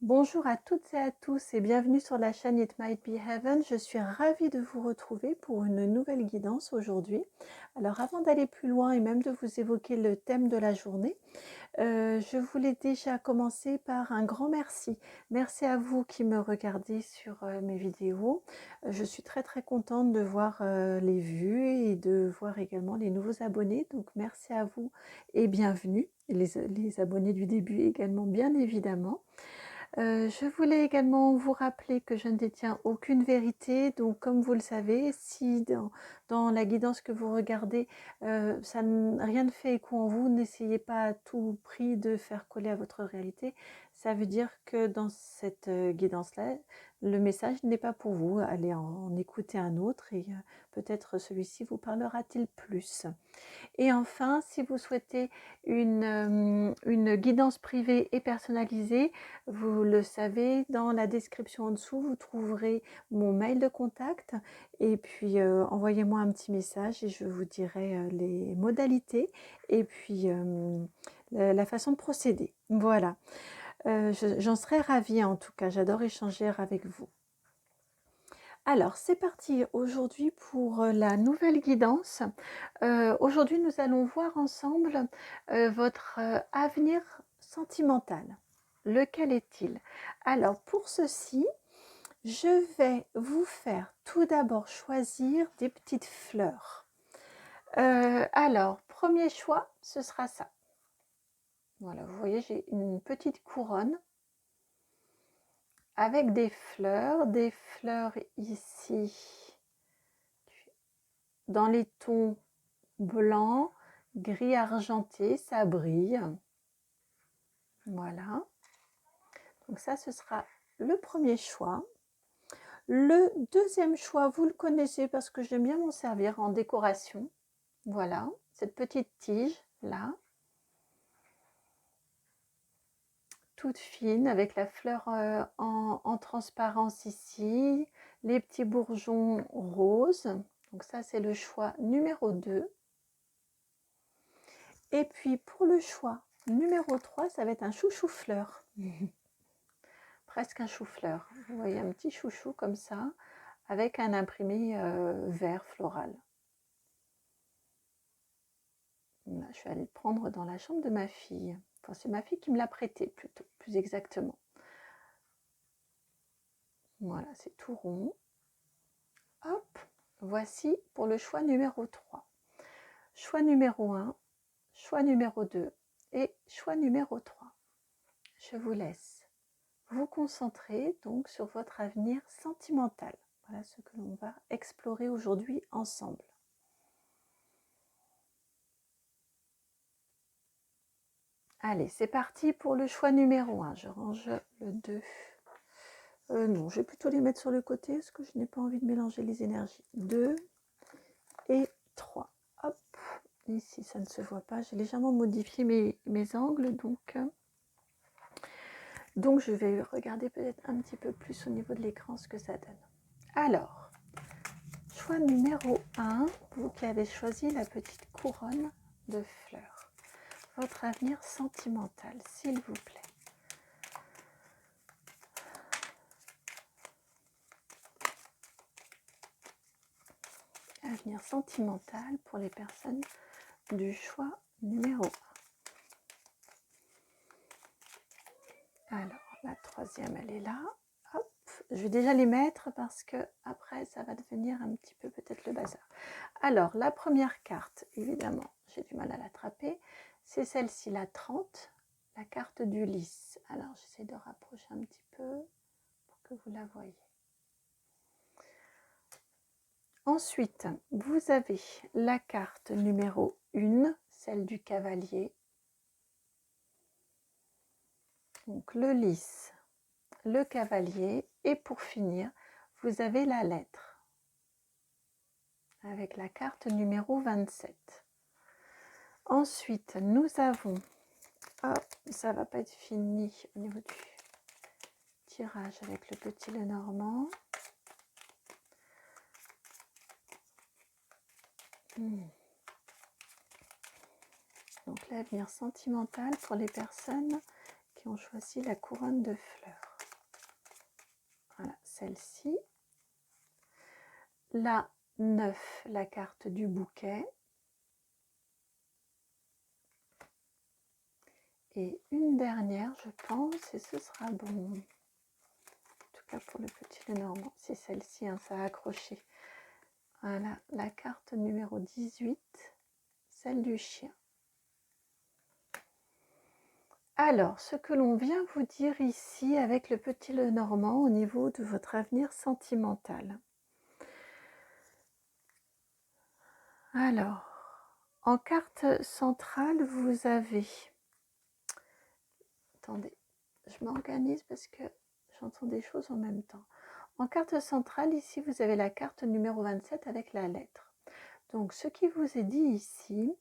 Bonjour à toutes et à tous et bienvenue sur la chaîne It Might Be Heaven. Je suis ravie de vous retrouver pour une nouvelle guidance aujourd'hui. Alors avant d'aller plus loin et même de vous évoquer le thème de la journée, je voulais déjà commencer par un grand merci. Merci à vous qui me regardez sur mes vidéos. Je suis très contente de voir les vues et de voir également les nouveaux abonnés. Donc merci à vous et bienvenue. Les abonnés du début également bien évidemment. Je voulais également vous rappeler que je ne détiens aucune vérité, donc comme vous le savez, si dans la guidance que vous regardez, rien ne fait écho en vous, n'essayez pas à tout prix de faire coller à votre réalité. Ça veut dire que dans cette guidance-là, le message n'est pas pour vous. Allez en écouter un autre et peut-être celui-ci vous parlera-t-il plus. Et enfin, si vous souhaitez une guidance privée et personnalisée, vous le savez, dans la description en dessous, vous trouverez mon mail de contact. Et puis, envoyez-moi un petit message et je vous dirai les modalités et puis la façon de procéder. Voilà, j'en serais ravie en tout cas, j'adore échanger avec vous. Alors, c'est parti aujourd'hui pour la nouvelle guidance. Aujourd'hui, nous allons voir ensemble votre avenir sentimental. Lequel est-il? Alors, pour ceci, je vais vous faire tout d'abord choisir des petites fleurs. Alors, premier choix, ce sera ça. Voilà, vous voyez, j'ai une petite couronne avec des fleurs ici dans les tons blanc, gris argenté, ça brille. Voilà. Donc ça, ce sera le premier choix. Le deuxième choix, vous le connaissez parce que j'aime bien m'en servir en décoration. Voilà, cette petite tige là, toute fine avec la fleur en transparence ici, les petits bourgeons roses. Donc ça, c'est le choix numéro 2. Et puis pour le choix numéro 3, ça va être un chouchou-fleur. Presque un chou-fleur. Vous voyez un petit chouchou comme ça, avec un imprimé vert floral. Là, je suis allée le prendre dans la chambre de ma fille. Enfin, c'est ma fille qui me l'a prêté plutôt, plus exactement. Voilà, c'est tout rond. Hop, voici pour le choix numéro 3. Choix numéro 1, choix numéro 2 et choix numéro 3. Je vous laisse vous concentrer donc sur votre avenir sentimental. Voilà ce que l'on va explorer aujourd'hui ensemble. Allez, c'est parti pour le choix numéro 1. Je range le 2. Non, je vais plutôt les mettre sur le côté parce que je n'ai pas envie de mélanger les énergies. 2 et 3. Hop, ici ça ne se voit pas. J'ai légèrement modifié mes angles, donc je vais regarder peut-être un petit peu plus au niveau de l'écran ce que ça donne. Alors, choix numéro 1, vous qui avez choisi la petite couronne de fleurs. Votre avenir sentimental, s'il vous plaît. Avenir sentimental pour les personnes du choix numéro 1. Alors, la troisième, elle est là. Hop, je vais déjà les mettre parce que après, ça va devenir un petit peu peut-être le bazar. Alors, la première carte, évidemment, j'ai du mal à l'attraper. C'est celle-ci, la 30, la carte du lys. Alors, j'essaie de rapprocher un petit peu pour que vous la voyez. Ensuite, vous avez la carte numéro 1, celle du cavalier. Donc le lys, le cavalier et pour finir, vous avez la lettre avec la carte numéro 27. Ensuite, nous avons, ça va pas être fini au niveau du tirage avec le petit Lenormand. Donc l'avenir sentimental pour les personnes qui ont choisi la couronne de fleurs. Voilà, celle-ci. La 9, la carte du bouquet. Et une dernière, je pense, et ce sera bon. En tout cas pour le petit Lenormand, c'est celle-ci, hein, ça a accroché. Voilà, la carte numéro 18, celle du chien. Alors, ce que l'on vient vous dire ici avec le petit Lenormand au niveau de votre avenir sentimental. Alors, en carte centrale, vous avez... Attendez, je m'organise parce que j'entends des choses en même temps. En carte centrale, ici, vous avez la carte numéro 27 avec la lettre. Donc, ce qui vous est dit ici,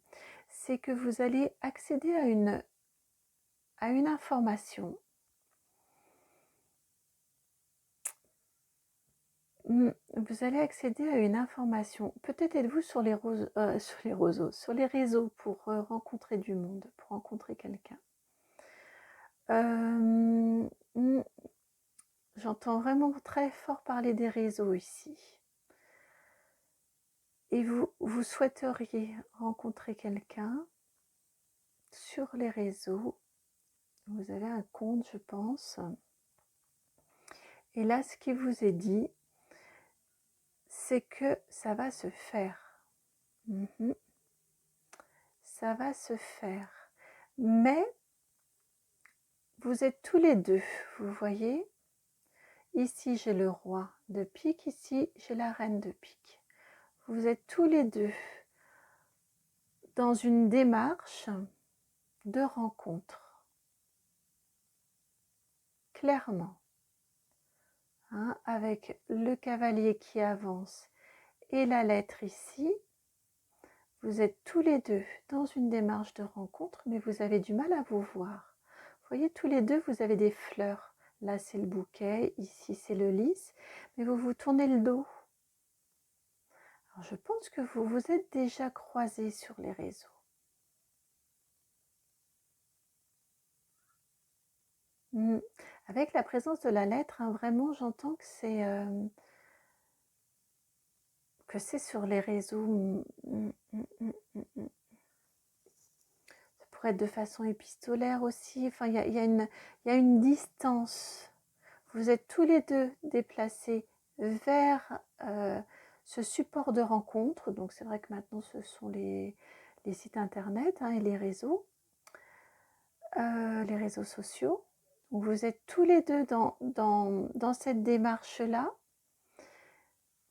c'est que vous allez accéder à une information. Vous allez accéder à une information. Peut-être êtes-vous sur les réseaux pour rencontrer du monde, pour rencontrer quelqu'un. J'entends vraiment très fort parler des réseaux ici. Et vous souhaiteriez rencontrer quelqu'un sur les réseaux. Vous avez un compte, je pense. Et là, ce qui vous est dit, c'est que ça va se faire. Ça va se faire. Mais vous êtes tous les deux, vous voyez. Ici, j'ai le roi de pique, ici, j'ai la reine de pique. Vous êtes tous les deux dans une démarche de rencontre. Clairement. Hein, avec le cavalier qui avance et la lettre ici, vous êtes tous les deux dans une démarche de rencontre, mais vous avez du mal à vous voir. Vous voyez, tous les deux, vous avez des fleurs. Là, c'est le bouquet, ici, c'est le lys, mais vous vous tournez le dos. Alors, je pense que vous vous êtes déjà croisés sur les réseaux. Avec la présence de la lettre, hein, vraiment, j'entends que c'est sur les réseaux. Ça pourrait être de façon épistolaire aussi. Enfin, il y a une distance. Vous êtes tous les deux déplacés vers ce support de rencontre. Donc, c'est vrai que maintenant, ce sont les sites internet, hein, et les réseaux sociaux. Donc, vous êtes tous les deux dans cette démarche-là.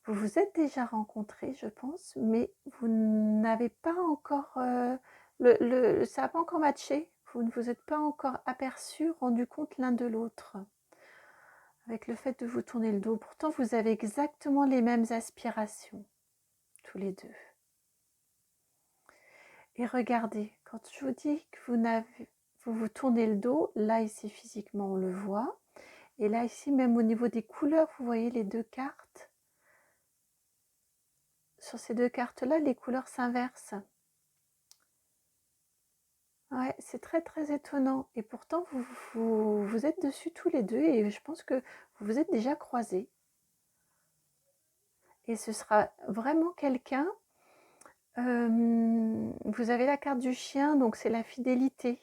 Vous vous êtes déjà rencontrés, je pense, mais vous n'avez pas encore... ça n'a pas encore matché. Vous ne vous êtes pas encore aperçus, rendu compte l'un de l'autre. Avec le fait de vous tourner le dos. Pourtant, vous avez exactement les mêmes aspirations, tous les deux. Et regardez, quand je vous dis que vous vous tournez le dos, là, ici, physiquement, on le voit. Et là, ici, même au niveau des couleurs, vous voyez les deux cartes. Sur ces deux cartes-là, les couleurs s'inversent. Ouais, c'est très très étonnant. Et pourtant, vous êtes dessus tous les deux et je pense que vous vous êtes déjà croisés. Et ce sera vraiment quelqu'un... vous avez la carte du chien, donc c'est la fidélité.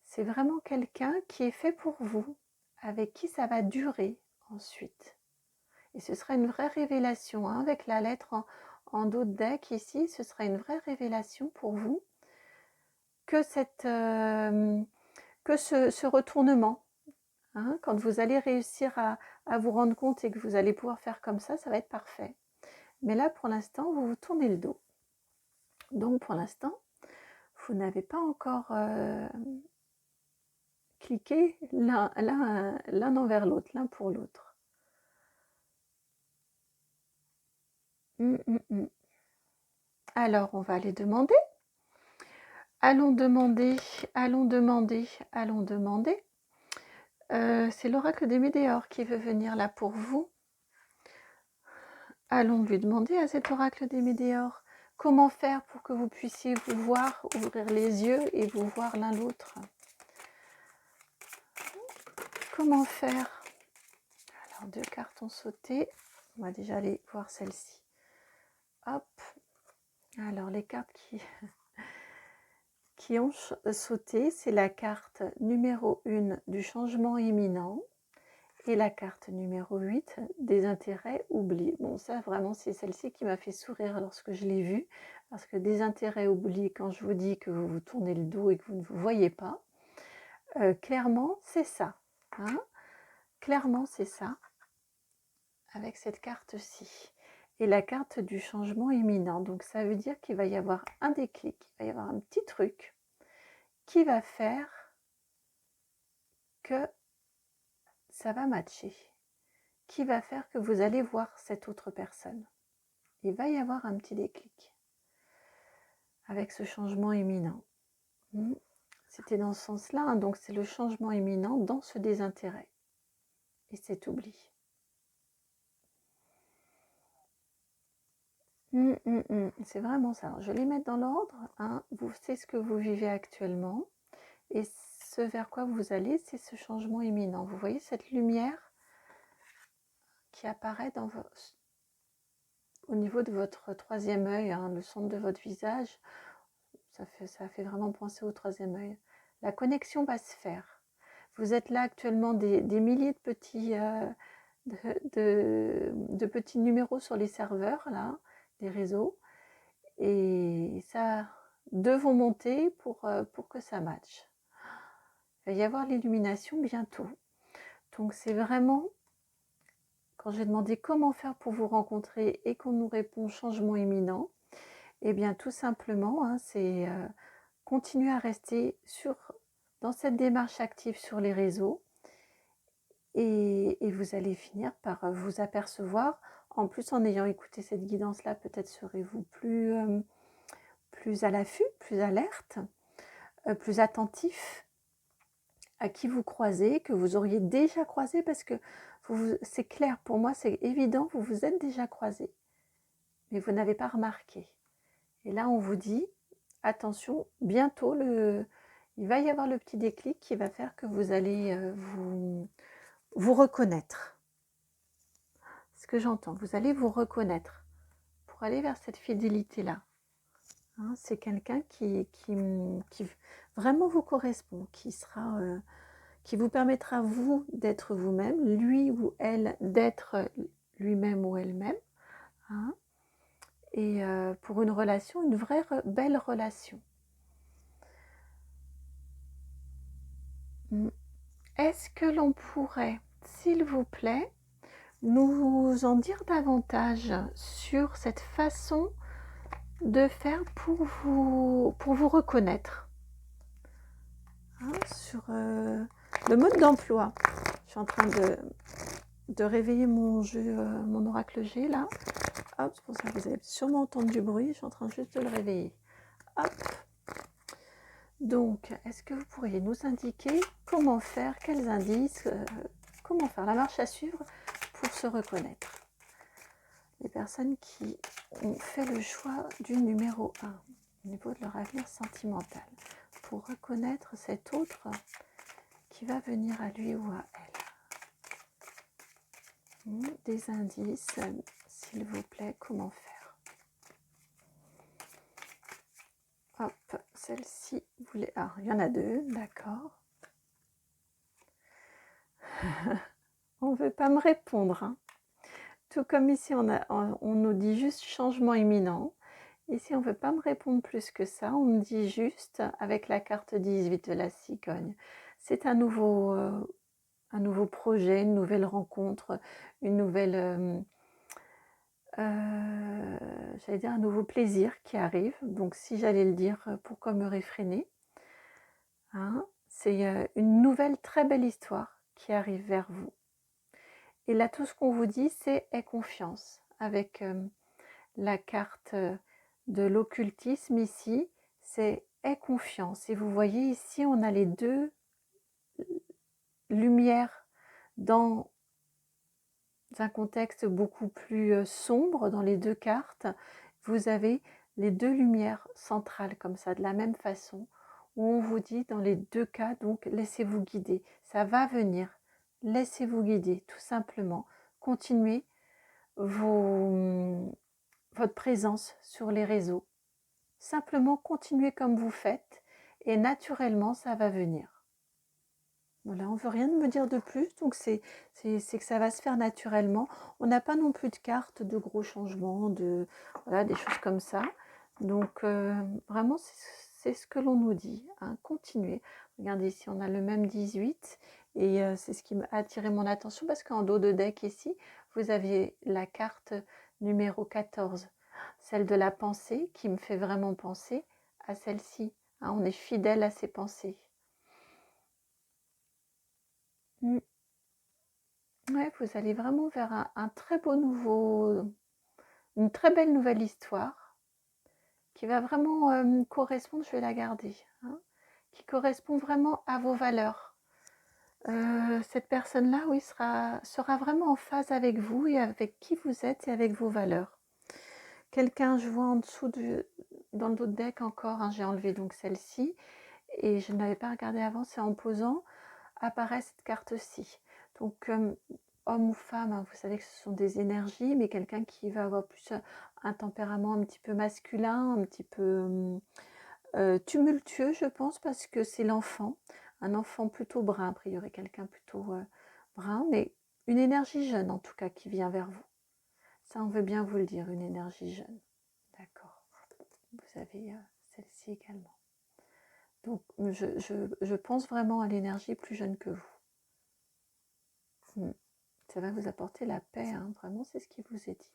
C'est vraiment quelqu'un qui est fait pour vous, avec qui ça va durer ensuite. Et ce sera une vraie révélation, hein, avec la lettre en dos de deck ici, ce sera une vraie révélation pour vous que, ce retournement. Hein, quand vous allez réussir à vous rendre compte et que vous allez pouvoir faire comme ça va être parfait. Mais là, pour l'instant, vous vous tournez le dos. Donc, pour l'instant, vous n'avez pas encore cliqué l'un envers l'autre, l'un pour l'autre. Alors, on va aller demander. Allons demander. C'est l'oracle des Médéors qui veut venir là pour vous. Allons lui demander à cet oracle des Médéors comment faire pour que vous puissiez vous voir, ouvrir les yeux et vous voir l'un l'autre. Comment faire? Alors, 2 cartes ont sauté. On va déjà aller voir celle-ci. Hop. Alors, les cartes qui ont sauté, c'est la carte numéro 1 du changement imminent et la carte numéro 8 des intérêts oubliés. Bon, ça vraiment, c'est celle-ci qui m'a fait sourire lorsque je l'ai vue, parce que des intérêts oubliés, quand je vous dis que vous vous tournez le dos et que vous ne vous voyez pas, clairement, c'est ça. Hein, clairement, c'est ça, avec cette carte-ci. Et la carte du changement imminent. Donc, ça veut dire qu'il va y avoir un déclic, il va y avoir un petit truc qui va faire que ça va matcher, qui va faire que vous allez voir cette autre personne. Il va y avoir un petit déclic avec ce changement imminent. C'était dans ce sens-là, hein, donc c'est le changement imminent dans ce désintérêt et cet oubli. C'est vraiment ça. Alors, je vais les mettre dans l'ordre. Hein. C'est ce que vous vivez actuellement. Et ce vers quoi vous allez, c'est ce changement imminent. Vous voyez cette lumière qui apparaît au niveau de votre troisième œil, hein, le centre de votre visage. Ça fait vraiment penser au troisième œil. La connexion va se faire. Vous êtes là actuellement des milliers de petits, de petits numéros sur les serveurs, là, des réseaux. Et ça, deux vont monter pour que ça matche. Il va y avoir l'illumination bientôt. Donc c'est vraiment, quand j'ai demandé comment faire pour vous rencontrer et qu'on nous répond changement imminent, eh bien tout simplement, hein, c'est continuer à rester dans cette démarche active sur les réseaux et vous allez finir par vous apercevoir. En plus, en ayant écouté cette guidance-là, peut-être serez-vous plus à l'affût, plus alerte, plus attentif à qui vous croisez, que vous auriez déjà croisé, parce que c'est clair, pour moi c'est évident, vous vous êtes déjà croisé, mais vous n'avez pas remarqué. Et là on vous dit, attention, bientôt il va y avoir le petit déclic qui va faire que vous allez vous reconnaître. Ce que j'entends, vous allez vous reconnaître pour aller vers cette fidélité-là. Hein, c'est quelqu'un qui vraiment vous correspond, qui vous permettra, vous, d'être vous-même, lui ou elle, d'être lui-même ou elle-même. Hein, et pour une relation, une vraie belle relation. Est-ce que l'on pourrait, s'il vous plaît, nous en dire davantage sur cette façon de faire pour vous reconnaître, hein, sur le mode d'emploi. Je suis en train de réveiller mon jeu, mon oracle G là. Hop, c'est pour ça que vous avez sûrement entendu du bruit. Je suis en train juste de le réveiller. Hop. Donc, est-ce que vous pourriez nous indiquer comment faire, quels indices, comment faire la marche à suivre pour se reconnaître? Les personnes qui ont fait le choix du numéro 1 au niveau de leur avenir sentimental, pour reconnaître cet autre qui va venir à lui ou à elle. Des indices, s'il vous plaît, comment faire? Hop, celle-ci, ah, il y en a deux, d'accord. On ne veut pas me répondre. Hein. Tout comme ici, on nous dit juste changement imminent. Ici, on ne veut pas me répondre plus que ça. On me dit juste, avec la carte 18 de la cigogne, c'est un nouveau projet, une nouvelle rencontre, une nouvelle... j'allais dire un nouveau plaisir qui arrive. Donc, si j'allais le dire, pourquoi me réfréner? Hein, c'est une nouvelle très belle histoire qui arrive vers vous. Et là, tout ce qu'on vous dit, c'est « aie confiance » avec la carte de l'occultisme ici, c'est « aie confiance ». Et vous voyez ici, on a les deux lumières dans un contexte beaucoup plus sombre dans les deux cartes. Vous avez les deux lumières centrales comme ça, de la même façon, où on vous dit dans les deux cas, donc laissez-vous guider. Ça va venir, laissez-vous guider, tout simplement. Continuez votre présence sur les réseaux. Simplement continuez comme vous faites et naturellement ça va venir. Voilà, on ne veut rien me dire de plus, donc c'est que ça va se faire naturellement. On n'a pas non plus de carte de gros changements, voilà, des choses comme ça. Donc vraiment, c'est ce que l'on nous dit. Hein. Continuez. Regardez ici, on a le même 18 et c'est ce qui m'a attiré mon attention parce qu'en dos de deck ici, vous aviez la carte numéro 14, celle de la pensée qui me fait vraiment penser à celle-ci. Hein, on est fidèle à ses pensées. Ouais, vous allez vraiment vers un très beau une très belle nouvelle histoire qui va vraiment correspondre, je vais la garder, hein, qui correspond vraiment à vos valeurs. Cette personne-là, oui, sera vraiment en phase avec vous et avec qui vous êtes et avec vos valeurs. Quelqu'un, je vois en dessous, dans le dos de deck encore, hein, j'ai enlevé donc celle-ci et je ne l'avais pas regardée avant, c'est en posant, apparaît cette carte-ci. Donc, homme ou femme, hein, vous savez que ce sont des énergies, mais quelqu'un qui va avoir plus un tempérament un petit peu masculin, un petit peu tumultueux, je pense, parce que c'est l'enfant, un enfant plutôt brun, a priori quelqu'un plutôt brun, mais une énergie jeune en tout cas qui vient vers vous. Ça, on veut bien vous le dire, une énergie jeune. D'accord. Vous avez celle-ci également. Donc, je pense vraiment à l'énergie plus jeune que vous. Ça va vous apporter la paix, hein, vraiment, c'est ce qui vous est dit.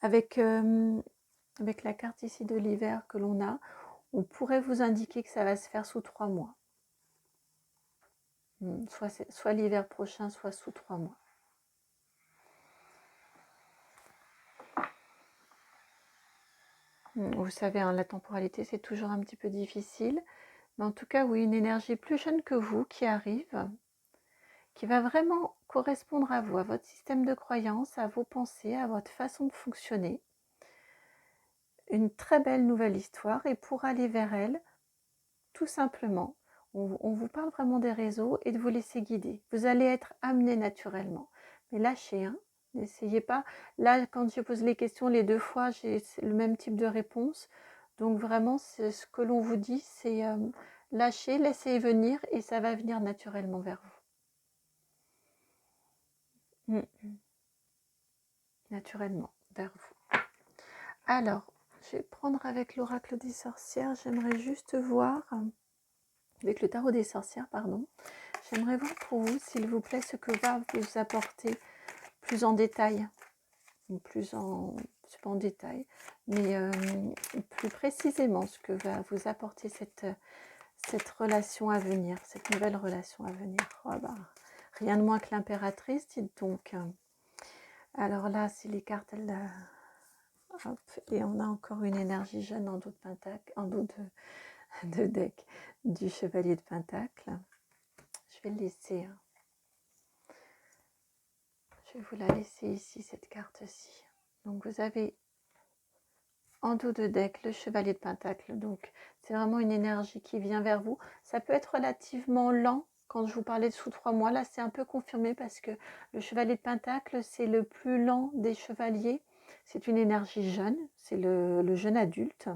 Avec la carte ici de l'hiver que l'on a, on pourrait vous indiquer que ça va se faire sous 3 mois. Soit l'hiver prochain, soit sous 3 mois. Vous savez, hein, la temporalité, c'est toujours un petit peu difficile. Mais en tout cas, oui, une énergie plus jeune que vous qui arrive, qui va vraiment correspondre à vous, à votre système de croyance, à vos pensées, à votre façon de fonctionner. Une très belle nouvelle histoire. Et pour aller vers elle, tout simplement, on vous parle vraiment des réseaux et de vous laisser guider. Vous allez être amené naturellement. Mais lâchez, hein. N'essayez pas. Là, quand je pose les questions les 2 fois, j'ai le même type de réponse. Donc vraiment, ce que l'on vous dit, c'est lâchez, laissez venir et ça va venir naturellement vers vous. Naturellement, vers vous. Alors, je vais prendre avec l'oracle des sorcières. J'aimerais juste voir, avec le tarot des sorcières, pardon. J'aimerais voir pour vous, s'il vous plaît, ce que va vous apporter plus en détail. Plus en... c'est pas en détail, mais plus précisément ce que va vous apporter cette relation à venir, cette nouvelle relation à venir. Oh bah, rien de moins que l'impératrice, dites donc. Alors là, si les cartes, hop, et on a encore une énergie jeune en dos de pentacle, en dos de deck du chevalier de pentacle. Je vais le laisser. Hein. Je vais vous la laisser ici, cette carte-ci. Donc vous avez en dos de deck le chevalier de pentacle. Donc c'est vraiment une énergie qui vient vers vous. Ça peut être relativement lent. Quand je vous parlais de sous 3 mois, là c'est un peu confirmé parce que le chevalier de pentacle, c'est le plus lent des chevaliers. C'est une énergie jeune, c'est le jeune adulte.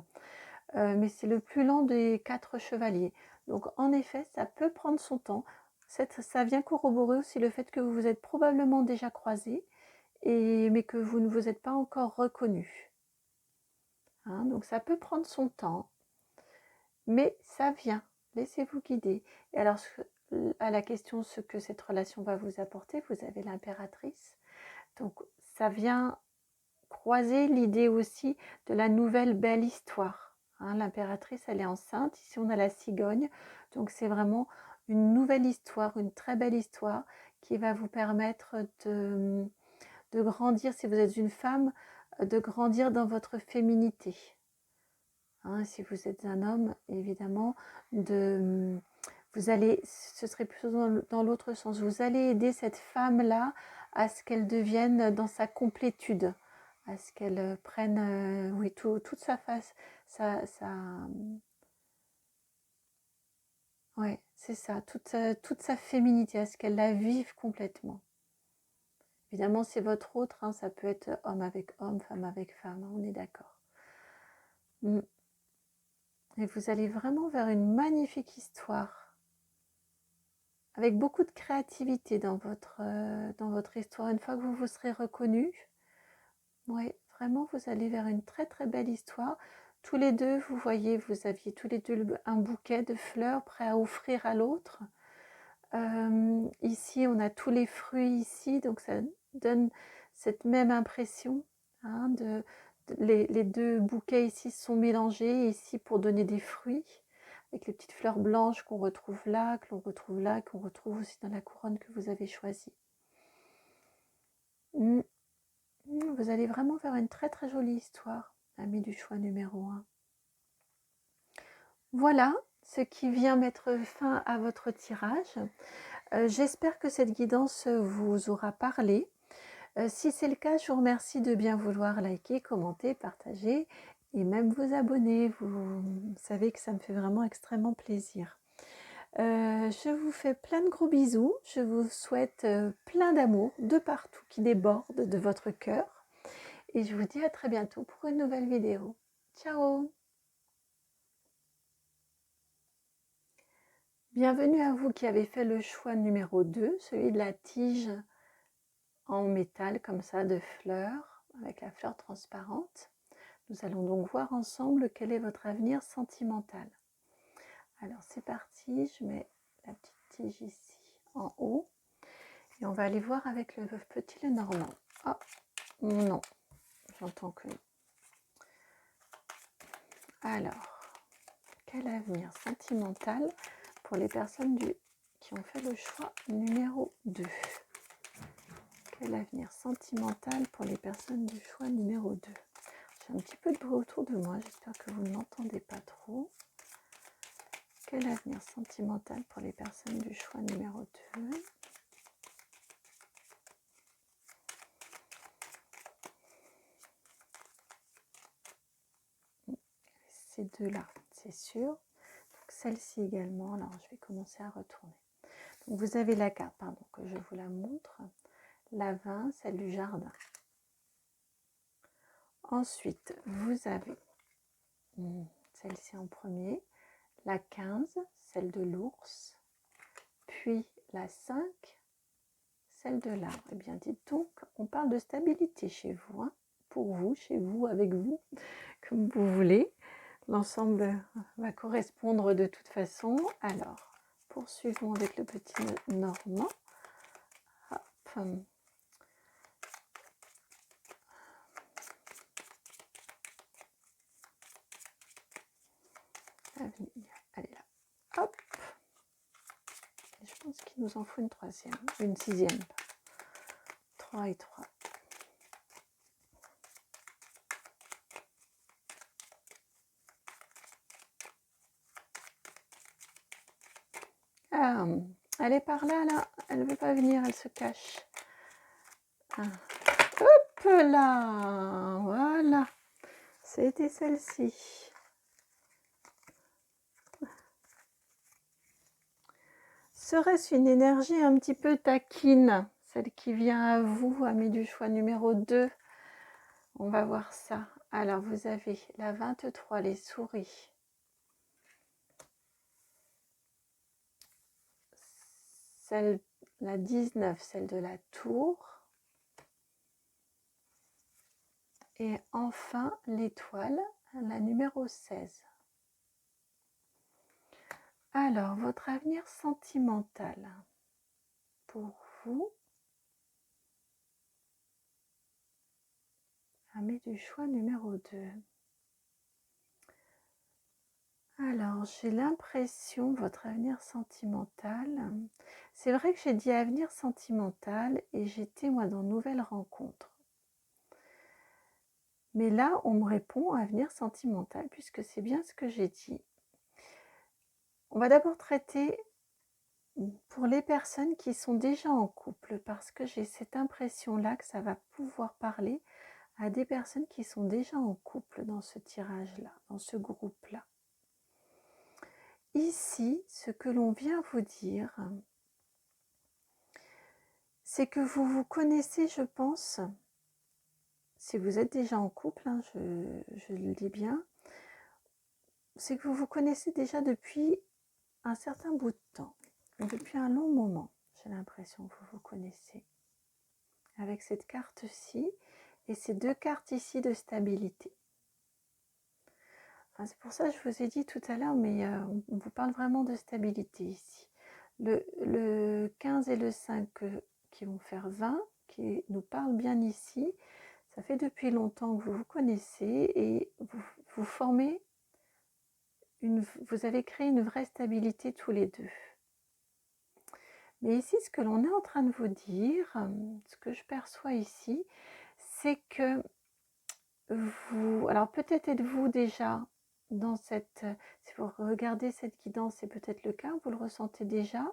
Mais c'est le plus lent des 4 chevaliers. Donc en effet, ça peut prendre son temps. Ça vient corroborer aussi le fait que vous vous êtes probablement déjà croisés, mais que vous ne vous êtes pas encore reconnus. Hein, donc ça peut prendre son temps, mais ça vient. Laissez-vous guider. Et alors, à la question ce que cette relation va vous apporter, vous avez l'impératrice. Donc ça vient croiser l'idée aussi de la nouvelle belle histoire. Hein, l'impératrice, elle est enceinte. Ici, on a la cigogne. Donc, c'est vraiment une nouvelle histoire, une très belle histoire qui va vous permettre de grandir, si vous êtes une femme, de grandir dans votre féminité. Hein, si vous êtes un homme, évidemment, vous allez, ce serait plutôt dans l'autre sens, vous allez aider cette femme-là à ce qu'elle devienne dans sa complétude, à ce qu'elle prenne oui, toute sa face, Ouais, c'est ça, toute sa féminité, à ce qu'elle la vive complètement. Évidemment, c'est votre autre, hein, ça peut être homme avec homme, femme avec femme, hein, on est d'accord. Et vous allez vraiment vers une magnifique histoire, avec beaucoup de créativité dans votre histoire. Une fois que vous vous serez reconnu, ouais, vraiment, vous allez vers une très très belle histoire. Tous les deux, vous voyez, vous aviez tous les deux un bouquet de fleurs prêt à offrir à l'autre. Ici, on a tous les fruits ici, donc ça donne cette même impression, hein, les deux bouquets ici sont mélangés ici pour donner des fruits, avec les petites fleurs blanches qu'on retrouve là, qu'on retrouve aussi dans la couronne que vous avez choisie. Vous allez vraiment vers une très très jolie histoire, ami du choix numéro 1. Voilà ce qui vient mettre fin à votre tirage. J'espère que cette guidance vous aura parlé. Si c'est le cas, je vous remercie de bien vouloir liker, commenter, partager et même vous abonner. Vous savez que ça me fait vraiment extrêmement plaisir. Je vous fais plein de gros bisous. Je vous souhaite plein d'amour de partout qui déborde de votre cœur. Et je vous dis à très bientôt pour une nouvelle vidéo. Ciao! Bienvenue à vous qui avez fait le choix numéro 2, celui de la tige en métal comme ça de fleurs, avec la fleur transparente. Nous allons donc voir ensemble quel est votre avenir sentimental. Alors c'est parti, je mets la petite tige ici en haut et on va aller voir avec le petit Lenormand. Oh non, j'entends que... Alors, quel avenir sentimental pour les personnes qui ont fait le choix numéro 2? Quel avenir sentimental pour les personnes du choix numéro 2? J'ai un petit peu de bruit autour de moi, j'espère que vous ne m'entendez pas trop. Quel avenir sentimental pour les personnes du choix numéro 2? Ces deux-là, c'est sûr. Celle-ci également, alors je vais commencer à retourner. Donc vous avez la carte, pardon, que je vous la montre. La 20, celle du jardin. Ensuite, vous avez celle-ci en premier, la 15, celle de l'ours, puis la 5, celle de l'arbre. Eh bien, dites donc, on parle de stabilité chez vous, hein, pour vous, chez vous, avec vous, comme vous voulez. L'ensemble va correspondre de toute façon. Alors, poursuivons avec le petit Normand. Hop. Allez là. Hop. Et je pense qu'il nous en faut une troisième, une sixième. 3 et 3. Ah, elle est par là, là. Elle ne veut pas venir, elle se cache. Ah. Hop là. Voilà. C'était celle-ci. Serait-ce une énergie un petit peu taquine, celle qui vient à vous, ami du choix numéro 2? On va voir ça. Alors, vous avez la 23, les souris. La 19, celle de la tour. Et enfin, l'étoile, la numéro 16. Alors, votre avenir sentimental pour vous, ami du choix numéro 2. Alors, j'ai l'impression, votre avenir sentimental, c'est vrai que j'ai dit avenir sentimental et j'étais moi dans nouvelles rencontres. Mais là, on me répond avenir sentimental puisque c'est bien ce que j'ai dit. On va d'abord traiter pour les personnes qui sont déjà en couple parce que j'ai cette impression-là que ça va pouvoir parler à des personnes qui sont déjà en couple dans ce tirage-là, dans ce groupe-là. ici, ce que l'on vient vous dire, c'est que vous vous connaissez, je pense, si vous êtes déjà en couple, hein, je le dis bien, c'est que vous vous connaissez déjà depuis un certain bout de temps, depuis un long moment, j'ai l'impression que vous vous connaissez. Avec cette carte-ci et ces deux cartes ici de stabilité. Enfin, c'est pour ça que je vous ai dit tout à l'heure, mais on vous parle vraiment de stabilité ici. Le 15 et le 5 qui vont faire 20, qui nous parlent bien ici, ça fait depuis longtemps que vous vous connaissez et vous formez, vous avez créé une vraie stabilité tous les deux. Mais ici, ce que l'on est en train de vous dire, ce que je perçois ici, c'est que vous, alors peut-être êtes-vous déjà dans cette, si vous regardez cette guidance, c'est peut-être le cas, vous le ressentez déjà.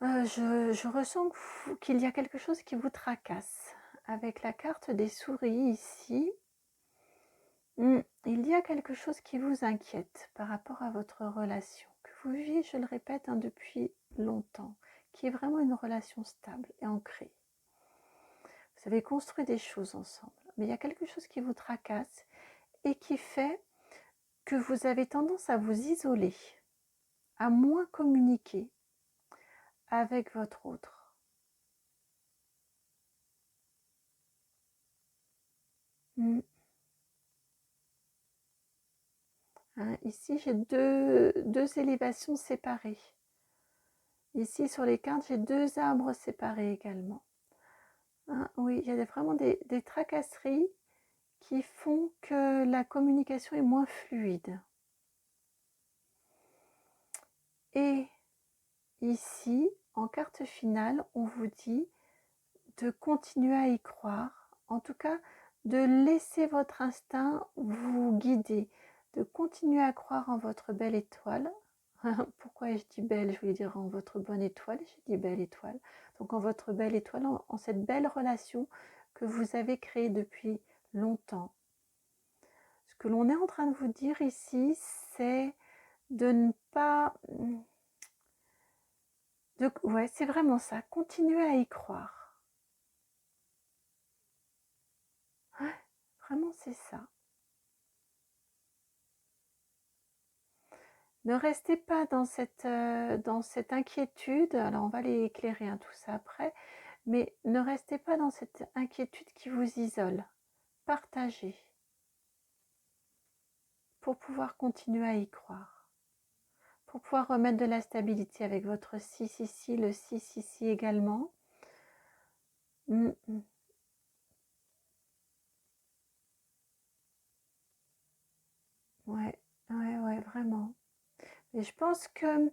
Je ressens qu'il y a quelque chose qui vous tracasse. Avec la carte des souris ici, il y a quelque chose qui vous inquiète par rapport à votre relation, que vous vivez, je le répète, depuis longtemps, qui est vraiment une relation stable et ancrée. Vous avez construit des choses ensemble, mais il y a quelque chose qui vous tracasse et qui fait que vous avez tendance à vous isoler, à moins communiquer avec votre autre. Hein, ici, j'ai deux élévations séparées. Ici, sur les cartes, j'ai deux arbres séparés également. Hein, oui, il y a vraiment des tracasseries qui font que la communication est moins fluide. Et ici, en carte finale, on vous dit de continuer à y croire, en tout cas de laisser votre instinct vous guider, de continuer à croire en votre belle étoile. Pourquoi je dis belle? Je voulais dire en votre bonne étoile, j'ai dit belle étoile. Donc en votre belle étoile, en cette belle relation que vous avez créée depuis longtemps. Ce que l'on est en train de vous dire ici, c'est de ne pas... ouais, c'est vraiment ça, continuez à y croire. Vraiment, c'est ça. Ne restez pas dans cette inquiétude, alors on va les éclairer tout ça après, mais ne restez pas dans cette inquiétude qui vous isole. Partagez pour pouvoir continuer à y croire, pour pouvoir remettre de la stabilité avec votre 6 ici, le 6 ici également. Ouais, vraiment. Et je pense que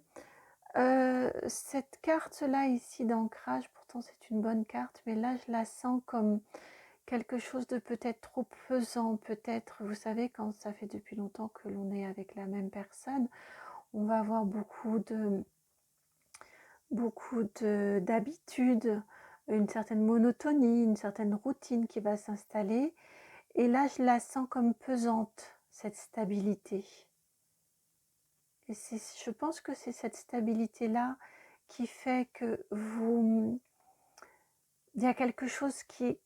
cette carte-là ici d'ancrage, pourtant c'est une bonne carte, mais là je la sens comme quelque chose de peut-être trop pesant, peut-être, vous savez, quand ça fait depuis longtemps que l'on est avec la même personne, on va avoir beaucoup d'habitudes, une certaine monotonie, une certaine routine qui va s'installer. Et là, je la sens comme pesante, cette stabilité. Et je pense que c'est cette stabilité-là qui fait que il y a quelque chose qui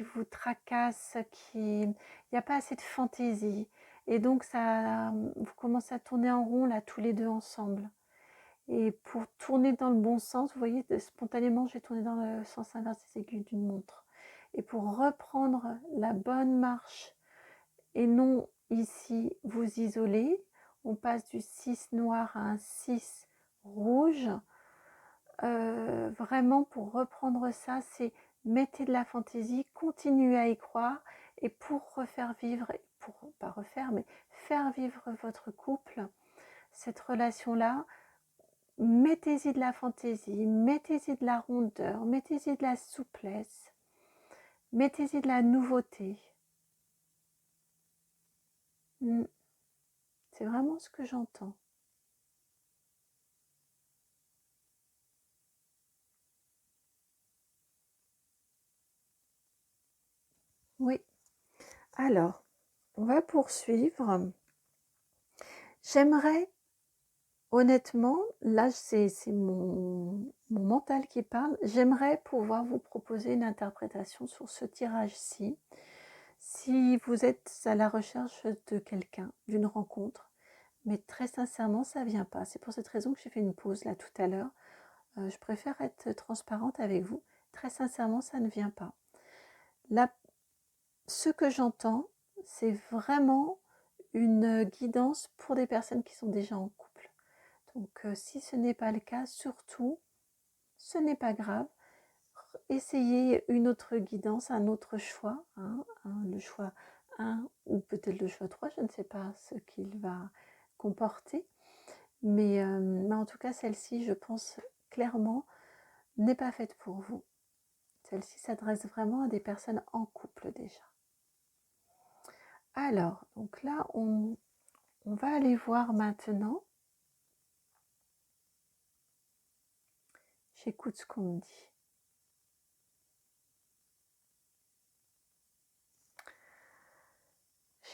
vous tracasse, il n'y a pas assez de fantaisie. Et donc, vous commencez à tourner en rond, là, tous les deux ensemble. Et pour tourner dans le bon sens, vous voyez, spontanément, j'ai tourné dans le sens inverse des aiguilles d'une montre. Et pour reprendre la bonne marche, et non ici vous isoler, on passe du 6 noir à un 6 rouge. Vraiment, pour reprendre ça, c'est mettez de la fantaisie, continuez à y croire, et pour refaire vivre, pas refaire, mais faire vivre votre couple, cette relation-là, mettez-y de la fantaisie, mettez-y de la rondeur, mettez-y de la souplesse, mettez-y de la nouveauté. C'est vraiment ce que j'entends. Oui. Alors, on va poursuivre. J'aimerais, honnêtement, là c'est mon mental qui parle, j'aimerais pouvoir vous proposer une interprétation sur ce tirage-ci. Si vous êtes à la recherche de quelqu'un, d'une rencontre, mais très sincèrement, ça ne vient pas. C'est pour cette raison que j'ai fait une pause là tout à l'heure. Je préfère être transparente avec vous. Très sincèrement, ça ne vient pas. Là, ce que j'entends, c'est vraiment une guidance pour des personnes qui sont déjà en couple. Donc, si ce n'est pas le cas, surtout, ce n'est pas grave. Essayez une autre guidance, un autre choix, le choix 1 ou peut-être le choix 3, je ne sais pas ce qu'il va comporter. Mais en tout cas, celle-ci, je pense clairement, n'est pas faite pour vous. Celle-ci s'adresse vraiment à des personnes en couple déjà. Alors, donc là, on va aller voir maintenant. J'écoute ce qu'on me dit.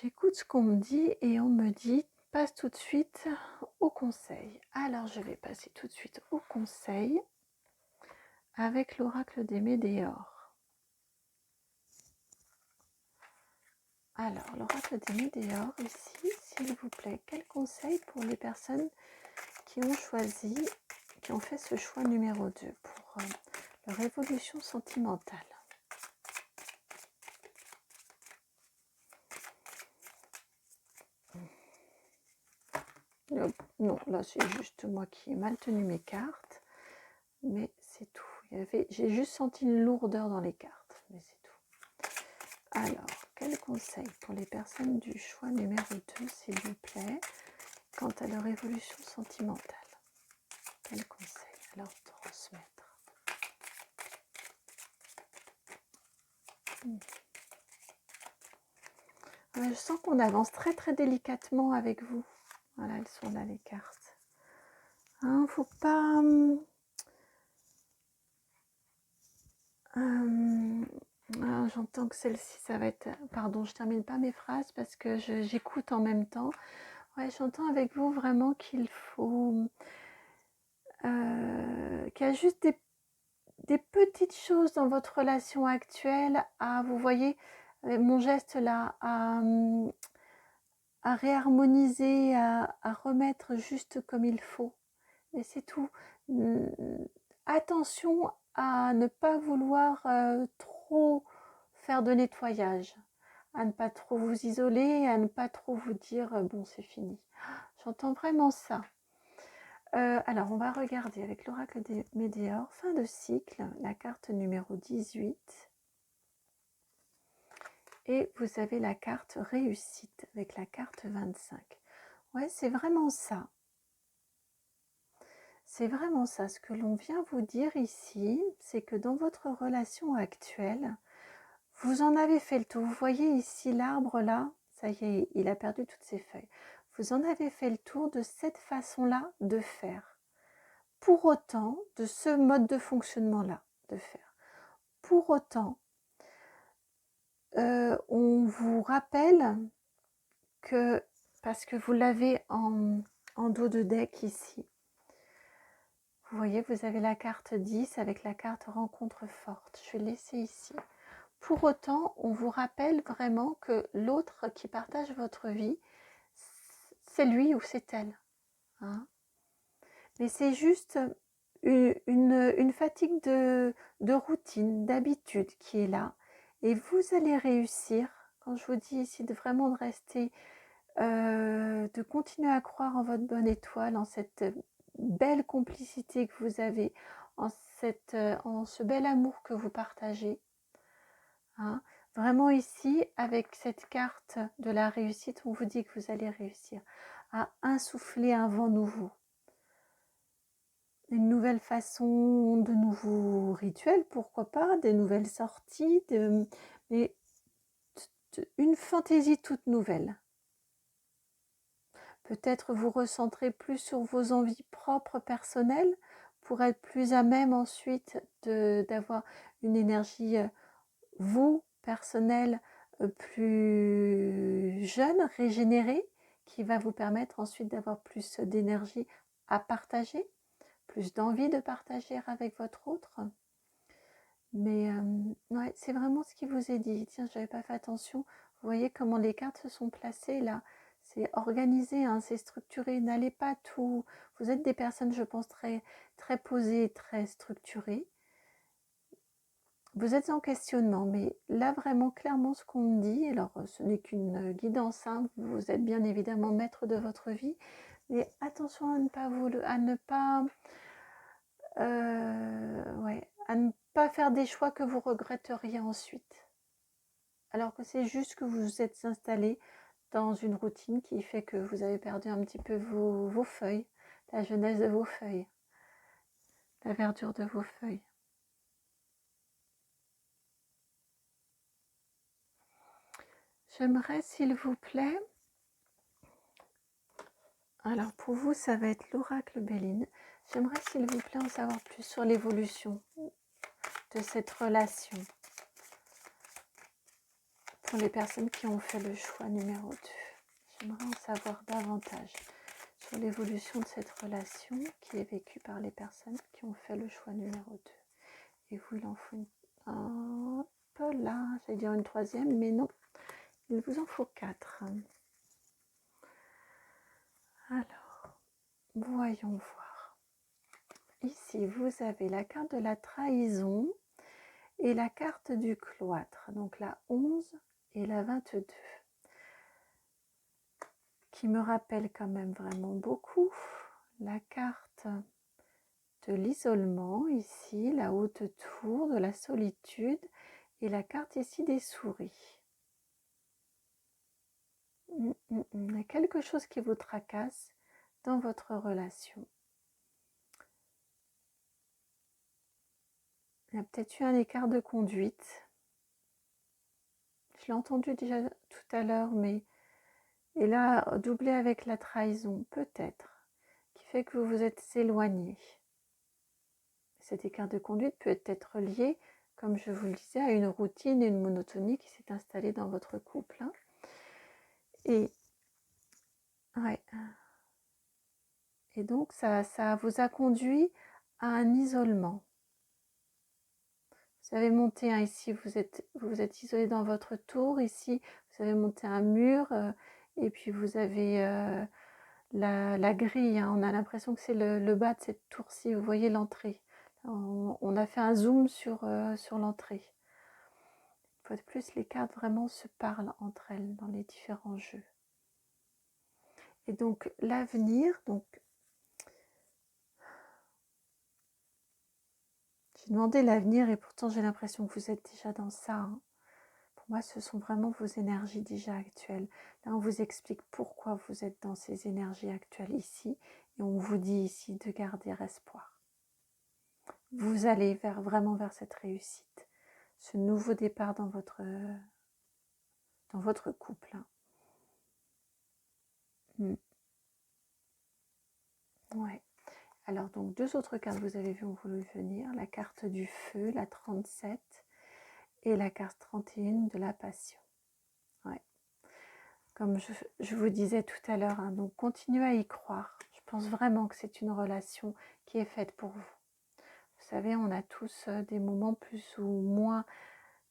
J'écoute ce qu'on me dit et on me dit passe tout de suite au conseil. Alors, je vais passer tout de suite au conseil avec l'oracle des Médéors. Alors, l'oracle des Médéors ici, s'il vous plaît, quel conseil pour les personnes qui ont choisi, qui ont fait ce choix numéro 2 pour leur évolution sentimentale? Non, là c'est juste moi qui ai mal tenu mes cartes, mais c'est tout. J'ai juste senti une lourdeur dans les cartes, mais c'est tout. Alors, quel conseil pour les personnes du choix numéro 2, s'il vous plaît, quant à leur évolution sentimentale? Quel conseil à leur transmettre? Je sens qu'on avance très très délicatement avec vous. Voilà, elles sont là les cartes. Faut pas... j'entends que celle-ci, ça va être... Pardon, je termine pas mes phrases parce que j'écoute en même temps. Ouais, j'entends avec vous vraiment qu'il faut... qu'il y a juste des petites choses dans votre relation actuelle à, vous voyez, mon geste là, à réharmoniser, à remettre juste comme il faut. Et c'est tout. Attention à ne pas vouloir trop faire de nettoyage, à ne pas trop vous isoler, à ne pas trop vous dire bon c'est fini. J'entends vraiment ça. Alors on va regarder avec l'oracle des Médéors, fin de cycle, la carte numéro 18. Et vous avez la carte réussite avec la carte 25. Ouais, c'est vraiment ça. C'est vraiment ça. Ce que l'on vient vous dire ici, c'est que dans votre relation actuelle, vous en avez fait le tour. Vous voyez ici l'arbre là, ça y est, il a perdu toutes ses feuilles. Vous en avez fait le tour de cette façon-là de faire. Pour autant, de ce mode de fonctionnement-là de faire. Pour autant, on vous rappelle que, parce que vous l'avez en dos de deck ici, vous voyez, vous avez la carte 10 avec la carte rencontre forte. Je vais laisser ici. Pour autant, on vous rappelle vraiment que l'autre qui partage votre vie, c'est lui ou c'est elle. Mais c'est juste une fatigue de routine, d'habitude qui est là. Et vous allez réussir, quand je vous dis ici de vraiment de rester, de continuer à croire en votre bonne étoile, en cette belle complicité que vous avez, en ce bel amour que vous partagez. Vraiment ici, avec cette carte de la réussite, on vous dit que vous allez réussir à insuffler un vent nouveau. Une nouvelle façon, de nouveaux rituels, pourquoi pas, des nouvelles sorties, mais une fantaisie toute nouvelle. Peut-être vous recentrez plus sur vos envies propres personnelles pour être plus à même ensuite d'avoir une énergie, vous, personnelle, plus jeune, régénérée, qui va vous permettre ensuite d'avoir plus d'énergie à partager, plus d'envie de partager avec votre autre. Mais ouais, c'est vraiment ce qui vous est dit. Tiens, j'avais pas fait attention. Vous voyez comment les cartes se sont placées là. C'est organisé, hein, c'est structuré. N'allez pas tout. Vous êtes des personnes, je pense, très, très posées, très structurées. Vous êtes en questionnement, mais là vraiment clairement ce qu'on me dit, alors ce n'est qu'une guidance, hein, vous êtes bien évidemment maître de votre vie, mais attention à ne pas à ne pas faire des choix que vous regretteriez ensuite. Alors que c'est juste que vous vous êtes installé dans une routine qui fait que vous avez perdu un petit peu vos feuilles, la jeunesse de vos feuilles, la verdure de vos feuilles. J'aimerais, s'il vous plaît, alors pour vous, ça va être l'oracle Béline. J'aimerais, s'il vous plaît, en savoir plus sur l'évolution de cette relation pour les personnes qui ont fait le choix numéro 2. J'aimerais en savoir davantage sur l'évolution de cette relation qui est vécue par les personnes qui ont fait le choix numéro 2. Et vous, il en faut un peu là, j'allais dire une troisième, mais non, il vous en faut 4. Alors, voyons voir. Ici, vous avez la carte de la trahison et la carte du cloître, donc la 11 et la 22, qui me rappelle quand même vraiment beaucoup la carte de l'isolement, ici, la haute tour, de la solitude, et la carte ici des souris. Il y a quelque chose qui vous tracasse dans votre relation. Il y a peut-être eu un écart de conduite. Je l'ai entendu déjà tout à l'heure, mais et là, doublé avec la trahison, peut-être, qui fait que vous vous êtes éloigné. Cet écart de conduite peut être lié, comme je vous le disais, à une routine et une monotonie qui s'est installée dans votre couple. Hein. Et, ouais. Et donc, ça vous a conduit à un isolement. Vous avez monté ici, vous êtes isolé dans votre tour. Ici, vous avez monté un mur et puis vous avez la grille. Hein. On a l'impression que c'est le bas de cette tour-ci. Vous voyez l'entrée. On a fait un zoom sur l'entrée. Une fois de plus, les cartes vraiment se parlent entre elles dans les différents jeux. Et donc, l'avenir, j'ai demandé l'avenir et pourtant j'ai l'impression que vous êtes déjà dans ça. Hein. Pour moi, ce sont vraiment vos énergies déjà actuelles. Là, on vous explique pourquoi vous êtes dans ces énergies actuelles ici et on vous dit ici de garder espoir. Vous allez vraiment vers cette réussite, ce nouveau départ dans votre couple. Hein. Ouais. Alors, donc, 2 autres cartes, vous avez vu, on voulu venir. La carte du feu, la 37, et la carte 31 de la passion. Ouais. Comme je vous disais tout à l'heure, hein, donc continuez à y croire. Je pense vraiment que c'est une relation qui est faite pour vous. Vous savez, on a tous des moments plus ou moins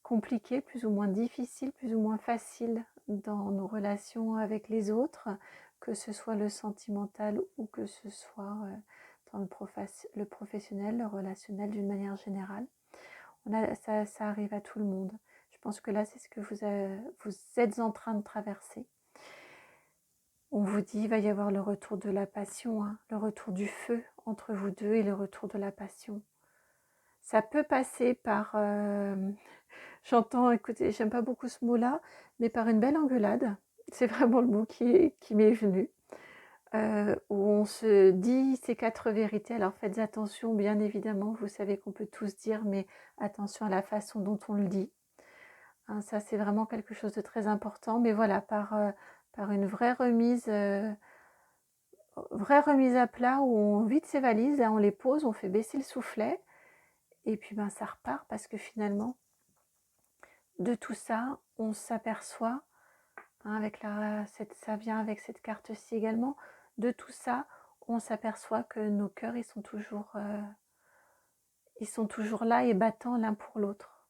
compliqués, plus ou moins difficiles, plus ou moins faciles dans nos relations avec les autres, que ce soit le sentimental ou que ce soit dans le professionnel, le relationnel d'une manière générale. Ça arrive à tout le monde. Je pense que là, c'est ce que vous êtes en train de traverser. On vous dit il va y avoir le retour de la passion, hein, le retour du feu entre vous deux et le retour de la passion. Ça peut passer par, j'entends, écoutez, j'aime pas beaucoup ce mot-là, mais par une belle engueulade. C'est vraiment le mot qui m'est venu. Où on se dit ces 4 vérités. Alors faites attention, bien évidemment, vous savez qu'on peut tous dire, mais attention à la façon dont on le dit. Hein, ça, c'est vraiment quelque chose de très important. Mais voilà, par une vraie remise à plat où on vide ses valises, on les pose, on fait baisser le soufflet et puis ça repart parce que finalement de tout ça on s'aperçoit hein, ça vient avec cette carte-ci également. De tout ça, on s'aperçoit que nos cœurs, ils sont toujours là et battants l'un pour l'autre.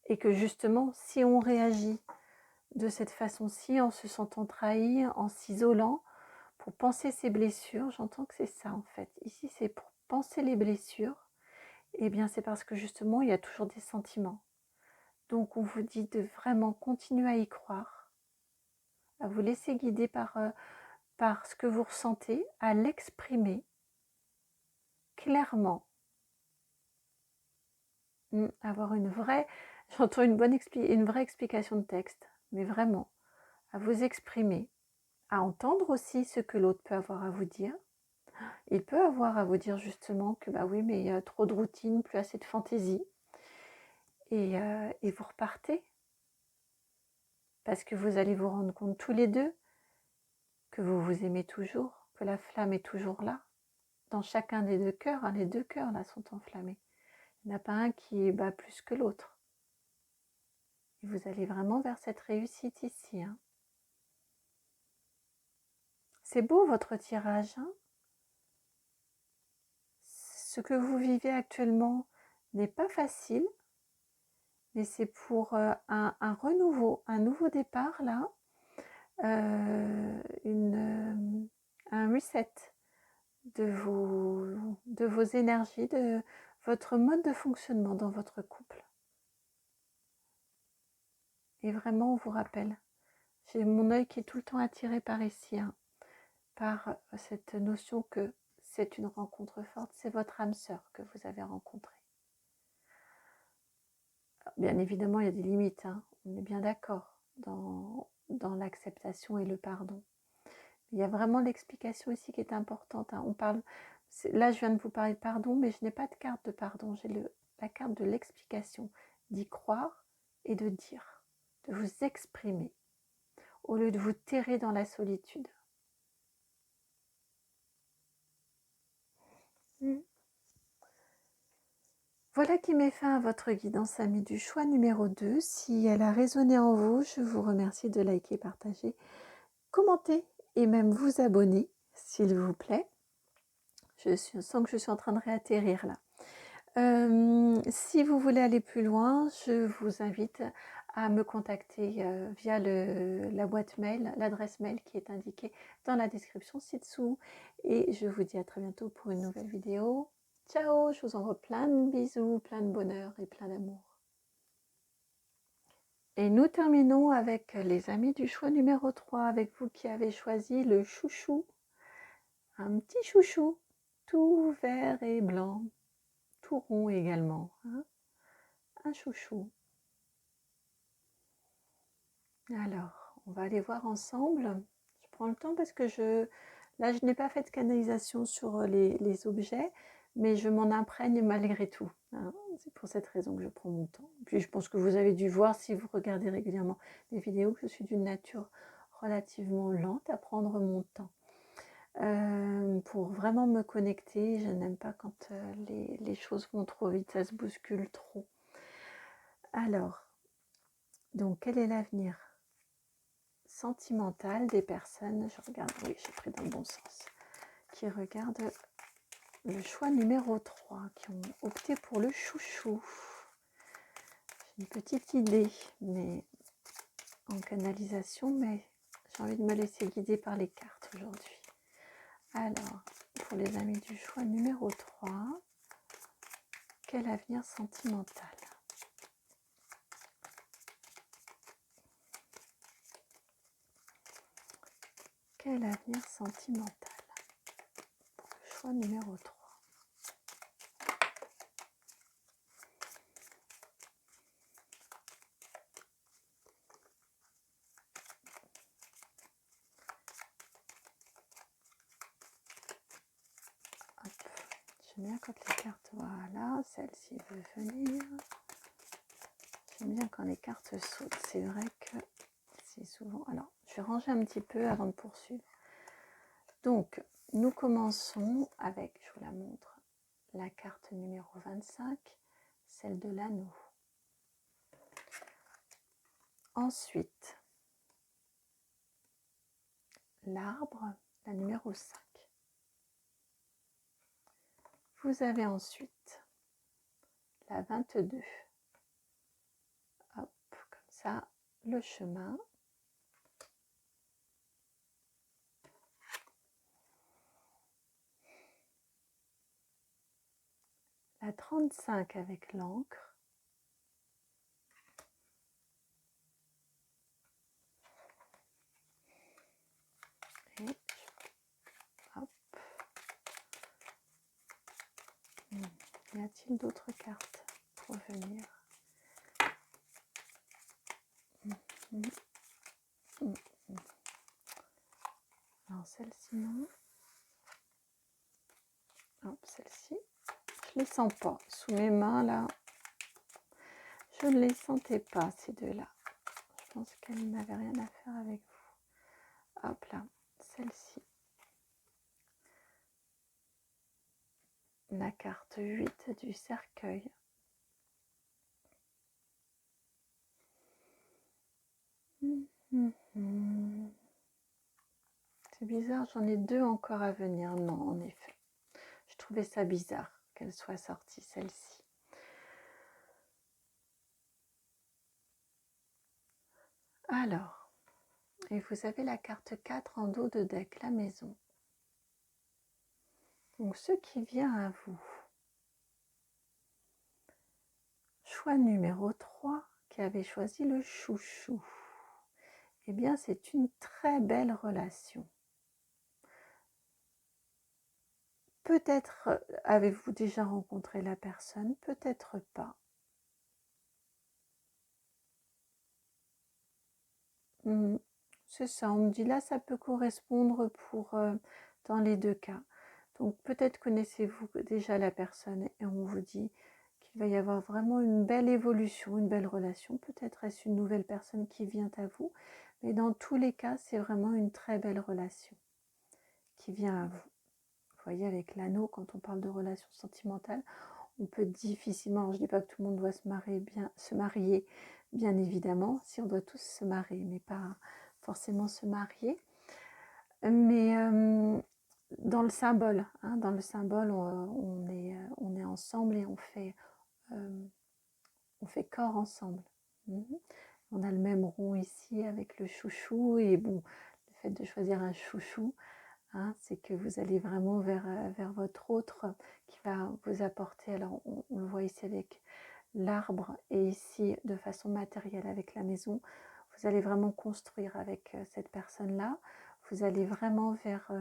Et que justement, si on réagit de cette façon-ci, en se sentant trahi, en s'isolant, pour penser ses blessures, j'entends que c'est ça en fait. Ici, c'est pour penser les blessures. Eh bien, c'est parce que justement, il y a toujours des sentiments. Donc, on vous dit de vraiment continuer à y croire, à vous laisser guider par ce que vous ressentez, à l'exprimer clairement. Avoir une vraie, j'entends une vraie explication de texte, mais vraiment, à vous exprimer, à entendre aussi ce que l'autre peut avoir à vous dire. Il peut avoir à vous dire justement que bah oui, mais il y a trop de routine, plus assez de fantaisie. Et vous repartez. Parce que vous allez vous rendre compte tous les deux que vous vous aimez toujours, que la flamme est toujours là. Dans chacun des deux cœurs, les deux cœurs là sont enflammés. Il n'y en a pas un qui bat plus que l'autre. Et vous allez vraiment vers cette réussite ici. C'est beau votre tirage. Ce que vous vivez actuellement n'est pas facile, mais c'est pour un renouveau, un nouveau départ là, un reset de vos énergies, de votre mode de fonctionnement dans votre couple. Et vraiment, on vous rappelle, j'ai mon œil qui est tout le temps attiré par ici, par cette notion que c'est une rencontre forte, c'est votre âme sœur que vous avez rencontrée. Bien évidemment, il y a des limites, on est bien d'accord dans l'acceptation et le pardon. Il y a vraiment l'explication ici qui est importante. On parle, là, je viens de vous parler de pardon, mais je n'ai pas de carte de pardon. J'ai la carte de l'explication, d'y croire et de dire, de vous exprimer, au lieu de vous terrer dans la solitude. Voilà qui met fin à votre guidance amie du choix numéro 2. Si elle a résonné en vous, je vous remercie de liker, partager, commenter et même vous abonner, s'il vous plaît. Je sens que je suis en train de réatterrir là. Si vous voulez aller plus loin, je vous invite à me contacter via la boîte mail, l'adresse mail qui est indiquée dans la description ci-dessous. Et je vous dis à très bientôt pour une nouvelle vidéo. Ciao, je vous envoie plein de bisous, plein de bonheur et plein d'amour. Et nous terminons avec les amis du choix numéro 3, avec vous qui avez choisi le chouchou. Un petit chouchou, tout vert et blanc, tout rond également. Un chouchou. Alors, on va aller voir ensemble. Je prends le temps parce que là, je n'ai pas fait de canalisation sur les objets, mais je m'en imprègne malgré tout. C'est pour cette raison que je prends mon temps. Puis je pense que vous avez dû voir, si vous regardez régulièrement des vidéos, que je suis d'une nature relativement lente à prendre mon temps. Pour vraiment me connecter, je n'aime pas quand les choses vont trop vite, ça se bouscule trop. Alors, donc quel est l'avenir sentimental des personnes, je regarde, oui, j'ai pris dans le bon sens, qui regardent le choix numéro 3, qui ont opté pour le chouchou. J'ai une petite idée, mais en canalisation, mais j'ai envie de me laisser guider par les cartes aujourd'hui. Alors, pour les amis du choix numéro 3, quel avenir sentimental ? Quel avenir sentimental pour le choix numéro 3? J'aime bien quand les cartes, voilà, celle-ci veut venir. J'aime bien quand les cartes sautent, c'est vrai que c'est souvent... Alors, je vais ranger un petit peu avant de poursuivre. Donc, nous commençons avec, je vous la montre, la carte numéro 25, celle de l'anneau. Ensuite, l'arbre, la numéro 5. Vous avez ensuite la 22. Hop, comme ça, le chemin. La 35 avec l'encre. Et hop. Y a-t-il d'autres cartes pour venir? Alors celle-ci non. Hop, celle-ci. Je les sens pas. Sous mes mains là, je ne les sentais pas ces deux-là. Je pense qu'elles n'avaient rien à faire avec vous. Hop là, celle-ci. La carte 8 du cercueil. C'est bizarre, j'en ai deux encore à venir. Non, en effet. Je trouvais ça bizarre qu'elle soit sortie, celle-ci. Alors, et vous avez la carte 4 en dos de deck, la maison. Donc, ce qui vient à vous. Choix numéro 3, qui avait choisi le chouchou. Eh bien, c'est une très belle relation. Peut-être avez-vous déjà rencontré la personne, peut-être pas. C'est ça, on me dit là, ça peut correspondre pour dans les deux cas. Donc peut-être connaissez-vous déjà la personne et on vous dit qu'il va y avoir vraiment une belle évolution, une belle relation. Peut-être est-ce une nouvelle personne qui vient à vous, mais dans tous les cas, c'est vraiment une très belle relation qui vient à vous. Vous voyez, avec l'anneau, quand on parle de relation sentimentale, on peut difficilement, alors je ne dis pas que tout le monde doit se marier, bien évidemment, si on doit tous se marier, mais pas forcément se marier. Mais dans le symbole, on est ensemble et on fait corps ensemble. On a le même rond ici avec le chouchou, et bon, le fait de choisir un chouchou, c'est que vous allez vraiment vers votre autre qui va vous apporter, alors on le voit ici avec l'arbre et ici de façon matérielle avec la maison, vous allez vraiment construire avec cette personne-là, vous allez vraiment vers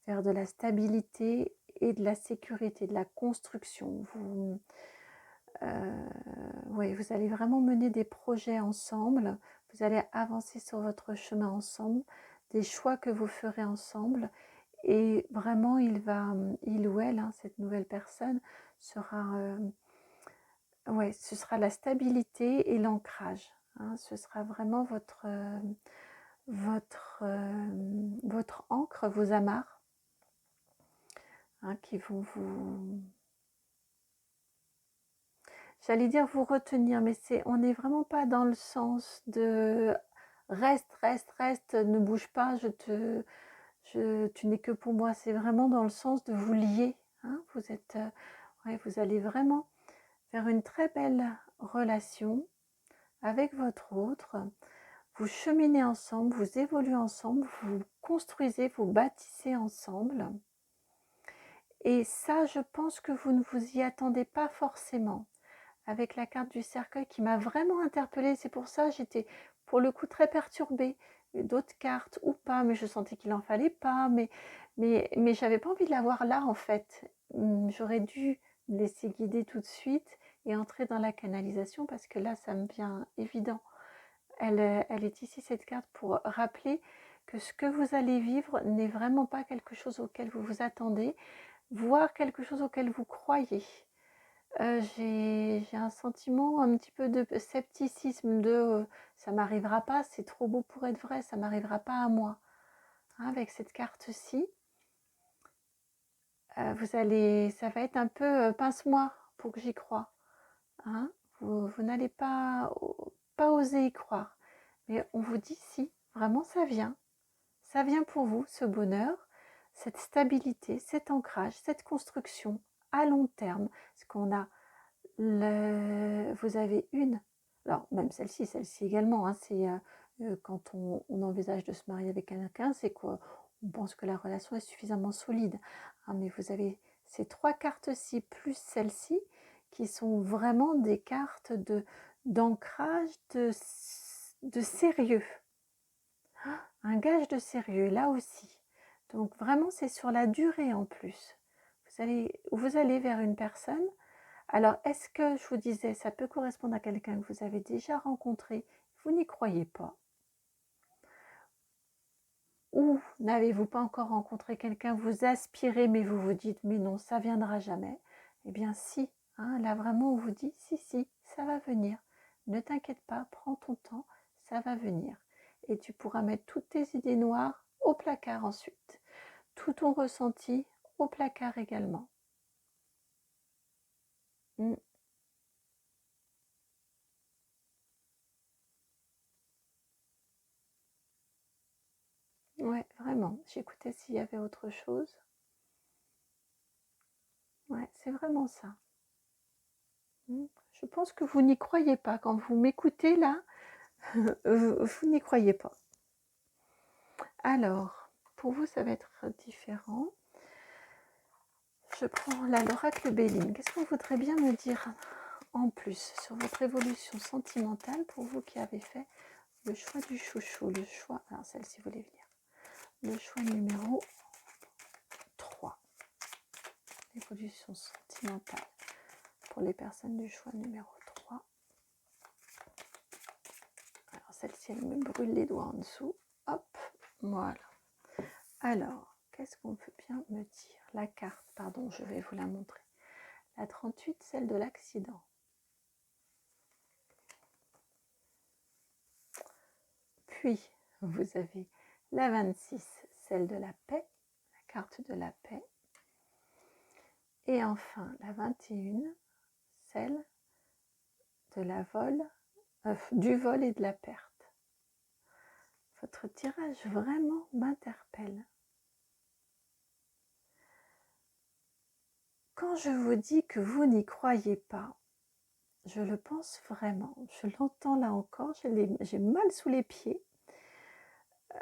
de la stabilité et de la sécurité, de la construction. Vous allez vraiment mener des projets ensemble, vous allez avancer sur votre chemin ensemble, des choix que vous ferez ensemble, et vraiment il ou elle, cette nouvelle personne, sera, ce sera la stabilité et l'ancrage. Ce sera vraiment votre ancre, vos amarres, qui vont vous... J'allais dire vous retenir, mais on n'est vraiment pas dans le sens de reste, ne bouge pas, tu n'es que pour moi. C'est vraiment dans le sens de vous lier. Vous allez vraiment vers une très belle relation avec votre autre. Vous cheminez ensemble, vous évoluez ensemble, vous construisez, vous bâtissez ensemble. Et ça, je pense que vous ne vous y attendez pas forcément. Avec la carte du cercueil qui m'a vraiment interpellée, c'est pour ça j'étais pour le coup très perturbée. D'autres cartes ou pas, mais je sentais qu'il en fallait pas, mais j'avais pas envie de la voir là en fait. J'aurais dû me laisser guider tout de suite et entrer dans la canalisation, parce que là ça me vient évident. Elle est ici, cette carte, pour rappeler que ce que vous allez vivre n'est vraiment pas quelque chose auquel vous vous attendez, voire quelque chose auquel vous croyez. J'ai un sentiment un petit peu de scepticisme, ça m'arrivera pas, c'est trop beau pour être vrai, ça m'arrivera pas à moi. Avec cette carte-ci, ça va être un peu pince-moi pour que j'y croie. Vous n'allez pas oser y croire. Mais on vous dit si, vraiment ça vient. Ça vient pour vous, ce bonheur, cette stabilité, cet ancrage, cette construction à long terme. Parce qu'on a, vous avez une, alors même celle-ci également, hein, c'est quand on envisage de se marier avec quelqu'un, c'est qu'on pense que la relation est suffisamment solide. Hein, mais vous avez ces 3 cartes-ci plus celle-ci qui sont vraiment des cartes d'ancrage, de sérieux. Un gage de sérieux, là aussi. Donc vraiment, c'est sur la durée en plus. Vous allez vers une personne. Alors, est-ce que, je vous disais, ça peut correspondre à quelqu'un que vous avez déjà rencontré, vous n'y croyez pas? Ou n'avez-vous pas encore rencontré quelqu'un, vous aspirez, mais vous vous dites, mais non, ça viendra jamais? Eh bien si, hein, là vraiment on vous dit, si, ça va venir. Ne t'inquiète pas, prends ton temps, ça va venir. Et tu pourras mettre toutes tes idées noires au placard ensuite. Tout ton ressenti au placard également. Mm. Ouais, vraiment. J'écoutais s'il y avait autre chose. Ouais, c'est vraiment ça. Je pense que vous n'y croyez pas. Quand vous m'écoutez là, vous n'y croyez pas. Alors, pour vous, ça va être différent. Je prends là l'oracle Béline. Qu'est-ce qu'on voudrait bien me dire en plus sur votre évolution sentimentale pour vous qui avez fait le choix du chouchou? Le choix, alors celle-ci voulait venir. Le choix numéro 3. L'évolution sentimentale pour les personnes du choix numéro 3. Alors celle-ci, elle me brûle les doigts en dessous. Hop, voilà. Alors, qu'est-ce qu'on peut bien me dire? La carte, pardon, je vais vous la montrer. La 38, celle de l'accident. Puis, vous avez la 26, celle de la paix, la carte de la paix. Et enfin, la 21, celle de la du vol et de la perte. Votre tirage vraiment m'interpelle. Quand je vous dis que vous n'y croyez pas, je le pense vraiment. Je l'entends là encore, j'ai mal sous les pieds.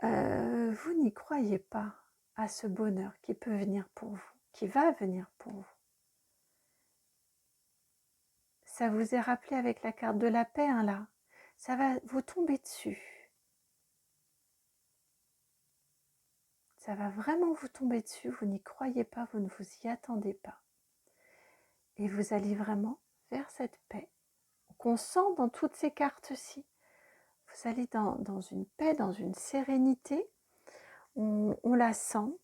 Vous n'y croyez pas à ce bonheur qui peut venir pour vous, qui va venir pour vous. Ça vous est rappelé avec la carte de la paix, hein, là. Ça va vous tomber dessus. Ça va vraiment vous tomber dessus. Vous n'y croyez pas, vous ne vous y attendez pas. Et vous allez vraiment vers cette paix qu'on sent dans toutes ces cartes-ci. Vous allez dans une paix, dans une sérénité. On la sent.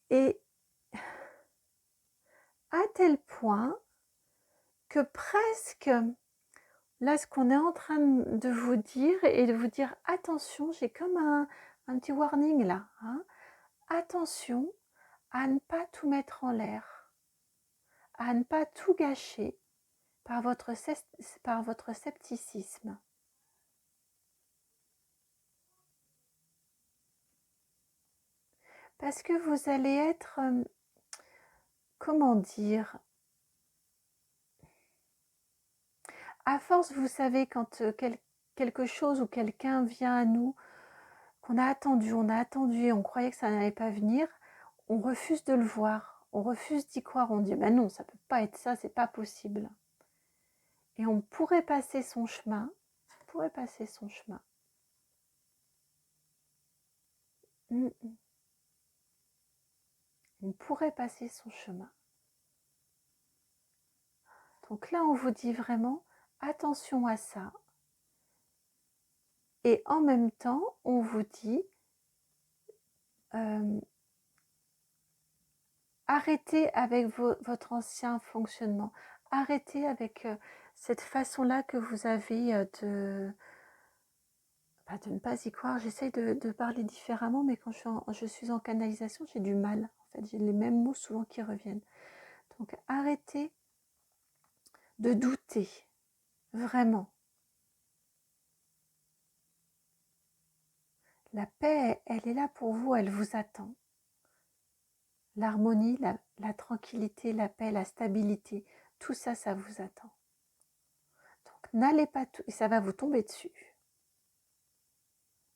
Et à tel point que presque, là, ce qu'on est en train de vous dire et de vous dire, attention, j'ai comme un petit warning là. Hein, attention à ne pas tout mettre en l'air, à ne pas tout gâcher par votre scepticisme. Parce que vous allez être, comment dire, à force, vous savez, quand quelque chose ou quelqu'un vient à nous, qu'on a attendu et on croyait que ça n'allait pas venir, on refuse de le voir, on refuse d'y croire, on dit ben non, ça peut pas être ça, c'est pas possible. Et on pourrait passer son chemin, On pourrait passer son chemin. Donc là, on vous dit vraiment attention à ça. Et en même temps, on vous dit arrêtez avec votre ancien fonctionnement. Arrêtez avec cette façon-là que vous avez de ne pas y croire. J'essaye de parler différemment, mais quand je suis en canalisation, j'ai du mal. En fait, j'ai les mêmes mots souvent qui reviennent. Donc arrêtez de douter, vraiment. La paix, elle est là pour vous, elle vous attend. L'harmonie, la tranquillité, la paix, la stabilité, tout ça, ça vous attend. Donc n'allez pas tout, et ça va vous tomber dessus.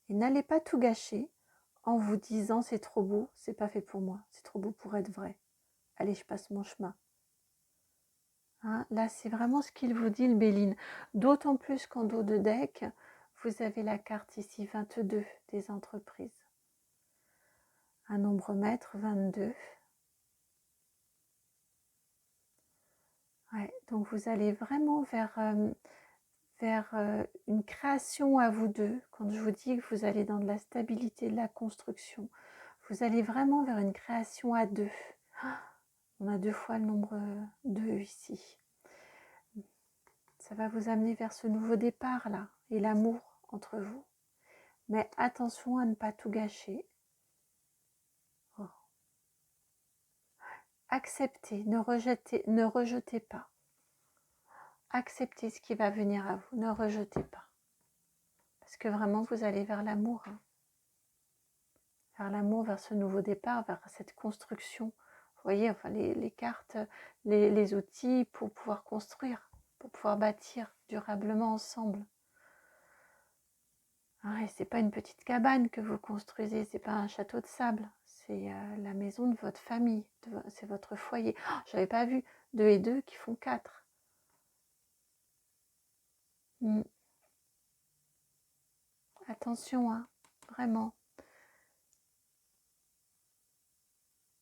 Et n'allez pas tout gâcher en vous disant c'est trop beau, c'est pas fait pour moi, c'est trop beau pour être vrai. Allez, je passe mon chemin. Hein, là, c'est vraiment ce qu'il vous dit, le Béline. D'autant plus qu'en dos de deck, vous avez la carte ici, 22 des entreprises. Un nombre maître, 22. Ouais, donc vous allez vraiment vers une création à vous deux. Quand je vous dis que vous allez dans de la stabilité, de la construction, vous allez vraiment vers une création à deux. On a 2 fois le nombre 2 ici. Ça va vous amener vers ce nouveau départ là et l'amour entre vous. Mais attention à ne pas tout gâcher. Oh. Acceptez, ne rejetez pas. Acceptez ce qui va venir à vous, ne rejetez pas. Parce que vraiment vous allez vers l'amour. Hein. Vers l'amour, vers ce nouveau départ, vers cette construction. Vous voyez, enfin les cartes, les outils pour pouvoir construire, pour pouvoir bâtir durablement ensemble. Ah, c'est pas une petite cabane que vous construisez, c'est pas un château de sable, c'est la maison de votre famille, c'est votre foyer. Oh, j'avais pas vu 2 et 2 qui font 4. Attention, hein, vraiment.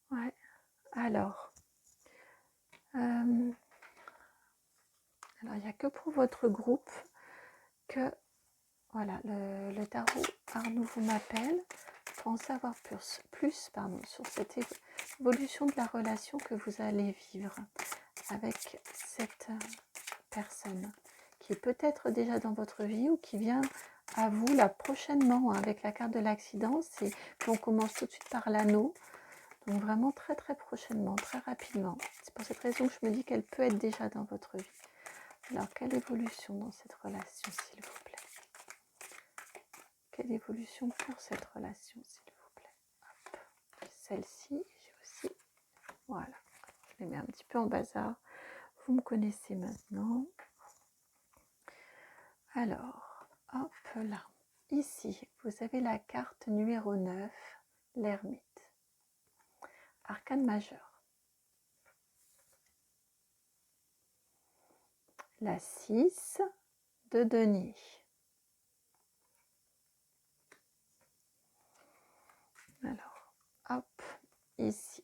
Ouais. Alors, il n'y a que pour votre groupe que voilà, le tarot Art Nouveau m'appelle pour en savoir plus sur cette évolution de la relation que vous allez vivre avec cette personne qui est peut-être déjà dans votre vie ou qui vient à vous là prochainement hein, avec la carte de l'accident. Puis on commence tout de suite par l'anneau. Donc vraiment très très prochainement, très rapidement. C'est pour cette raison que je me dis qu'elle peut être déjà dans votre vie. Alors, quelle évolution dans cette relation, s'il vous plaît? Quelle évolution pour cette relation, s'il vous plaît? Hop. Celle-ci, j'ai aussi... Voilà, je les mets un petit peu en bazar. Vous me connaissez maintenant. Alors, hop là. Ici, vous avez la carte numéro 9, l'ermite. Arcane majeur. La 6 de denier. Alors, hop, ici,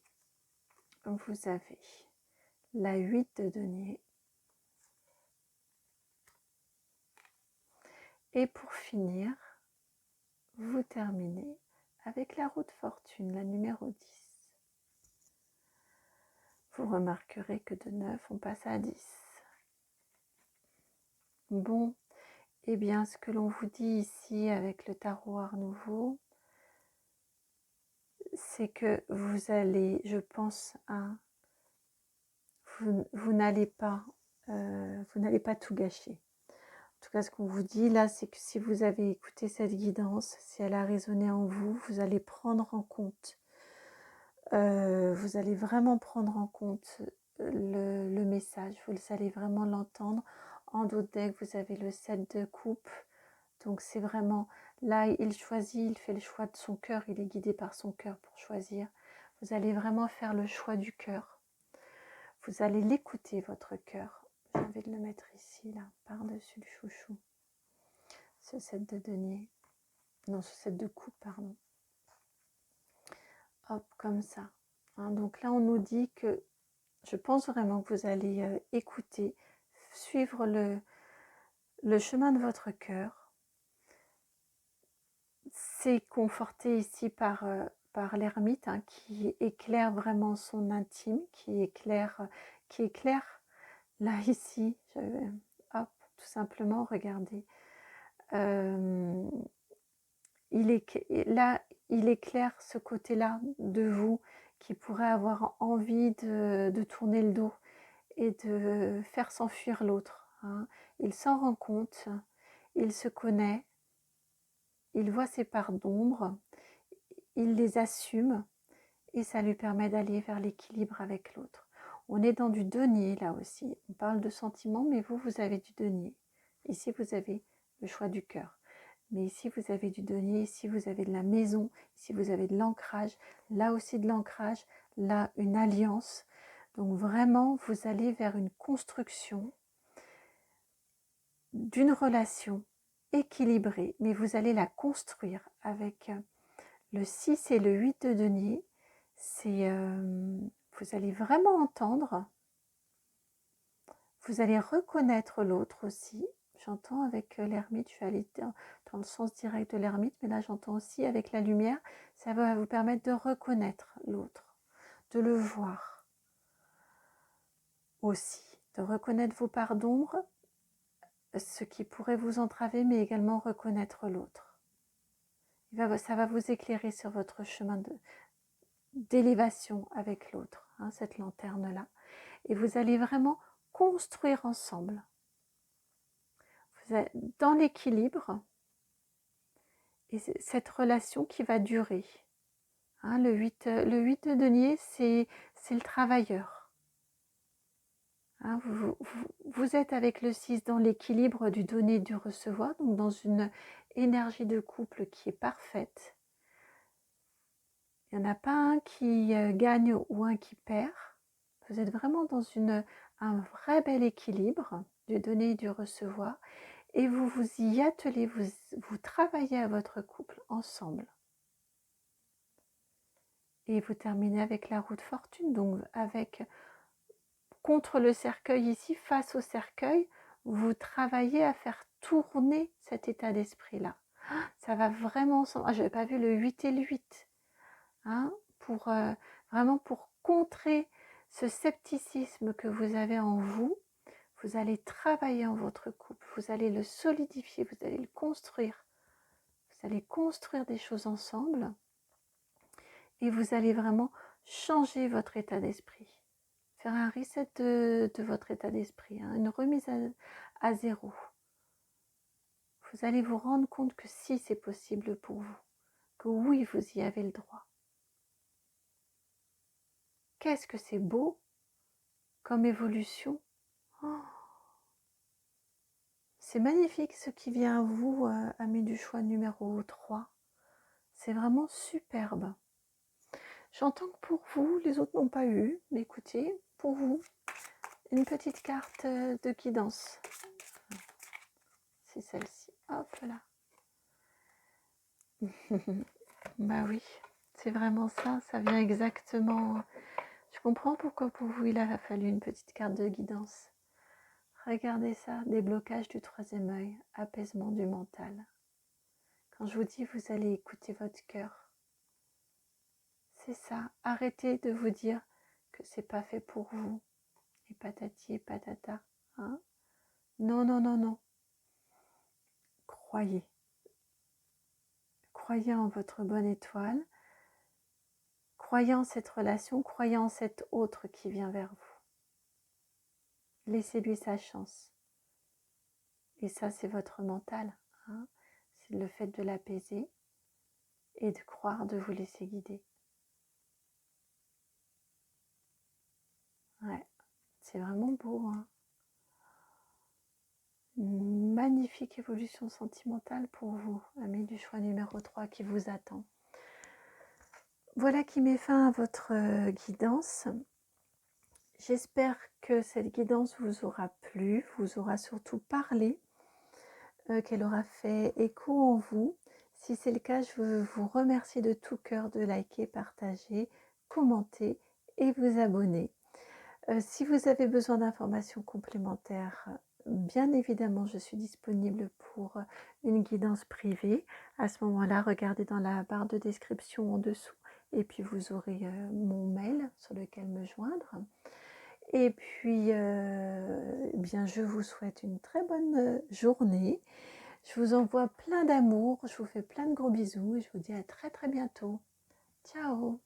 vous avez la 8 de denier. Et pour finir, vous terminez avec la roue de fortune, la numéro 10. Vous remarquerez que de 9, on passe à 10. Bon, eh bien, ce que l'on vous dit ici avec le tarot Art Nouveau, c'est que vous allez, je pense, vous n'allez pas tout gâcher. En tout cas, ce qu'on vous dit là, c'est que si vous avez écouté cette guidance, si elle a résonné en vous, vous allez prendre en compte, vous allez vraiment prendre en compte le message, vous allez vraiment l'entendre. En dos de deck, vous avez le 7 de coupe, donc c'est vraiment, là, il choisit, il fait le choix de son cœur, il est guidé par son cœur pour choisir. Vous allez vraiment faire le choix du cœur. Vous allez l'écouter, votre cœur. J'ai envie de le mettre ici, là, par-dessus le chouchou. Ce 7 de denier. Non, ce 7 de coupe, pardon. Hop, comme ça. Hein, donc là, on nous dit que, je pense vraiment que vous allez écouter, suivre le chemin de votre cœur. C'est conforté ici par l'ermite hein, qui éclaire vraiment son intime, qui éclaire là ici, hop, tout simplement, regardez. Il éclaire ce côté-là de vous qui pourrait avoir envie de tourner le dos et de faire s'enfuir l'autre. Hein. Il s'en rend compte, il se connaît, il voit ses parts d'ombre, il les assume et ça lui permet d'aller vers l'équilibre avec l'autre. On est dans du denier là aussi. On parle de sentiments, mais vous avez du denier. Ici, vous avez le choix du cœur. Mais ici, vous avez du denier, ici, vous avez de la maison, ici, vous avez de l'ancrage, là aussi de l'ancrage, là, une alliance. Donc vraiment, vous allez vers une construction d'une relation équilibrée, mais vous allez la construire avec le 6 et le 8 de denier. Vous allez vraiment entendre, vous allez reconnaître l'autre aussi. J'entends avec l'ermite, je vais aller dans le sens direct de l'ermite, mais là j'entends aussi avec la lumière, ça va vous permettre de reconnaître l'autre, de le voir aussi, de reconnaître vos parts d'ombre, ce qui pourrait vous entraver, mais également reconnaître l'autre. Ça va vous éclairer sur votre chemin d'élévation avec l'autre, hein, cette lanterne-là. Et vous allez vraiment construire ensemble. Vous êtes dans l'équilibre et cette relation qui va durer. Hein, le 8 de denier, c'est le travailleur. Hein, vous êtes avec le 6 dans l'équilibre du donner et du recevoir, donc dans une énergie de couple qui est parfaite. Il n'y en a pas un qui gagne ou un qui perd. Vous êtes vraiment dans un vrai bel équilibre du donner et du recevoir. Et vous vous y attelez, vous travaillez à votre couple ensemble. Et vous terminez avec la roue de fortune, donc avec contre le cercueil ici, face au cercueil, vous travaillez à faire tourner cet état d'esprit-là. Ça va vraiment... je n'avais pas vu le 8 et le 8. Hein, vraiment pour contrer ce scepticisme que vous avez en vous, vous allez travailler en votre couple, vous allez le solidifier, vous allez le construire. Vous allez construire des choses ensemble et vous allez vraiment changer votre état d'esprit. Faire un reset de votre état d'esprit, hein, une remise à zéro. Vous allez vous rendre compte que si c'est possible pour vous, que oui, vous y avez le droit. Qu'est-ce que c'est beau comme évolution. Oh, c'est magnifique ce qui vient à vous, ami du choix numéro 3. C'est vraiment superbe. J'entends que pour vous, les autres n'ont pas eu, mais écoutez, pour vous, une petite carte de guidance. C'est celle-ci. Hop là. Bah oui, c'est vraiment ça. Ça vient exactement. Je comprends pourquoi pour vous, il a fallu une petite carte de guidance. Regardez ça, déblocage du troisième œil, apaisement du mental. Quand je vous dis, vous allez écouter votre cœur. C'est ça. Arrêtez de vous dire que c'est pas fait pour vous. Et patati et patata. Hein, non, non, non, non. Croyez. Croyez en votre bonne étoile. Croyez en cette relation. Croyez en cet autre qui vient vers vous. Laissez-lui sa chance. Et ça, c'est votre mental. Hein, c'est le fait de l'apaiser et de croire, de vous laisser guider. Ouais, c'est vraiment beau. Hein, une magnifique évolution sentimentale pour vous, ami du choix numéro 3 qui vous attend. Voilà qui met fin à votre guidance. J'espère que cette guidance vous aura plu, vous aura surtout parlé, qu'elle aura fait écho en vous. Si c'est le cas, je vous remercie de tout cœur de liker, partager, commenter et vous abonner. Si vous avez besoin d'informations complémentaires, bien évidemment, je suis disponible pour une guidance privée. À ce moment-là, regardez dans la barre de description en dessous et puis vous aurez mon mail sur lequel me joindre. Et puis, bien, je vous souhaite une très bonne journée. Je vous envoie plein d'amour, je vous fais plein de gros bisous et je vous dis à très très bientôt. Ciao!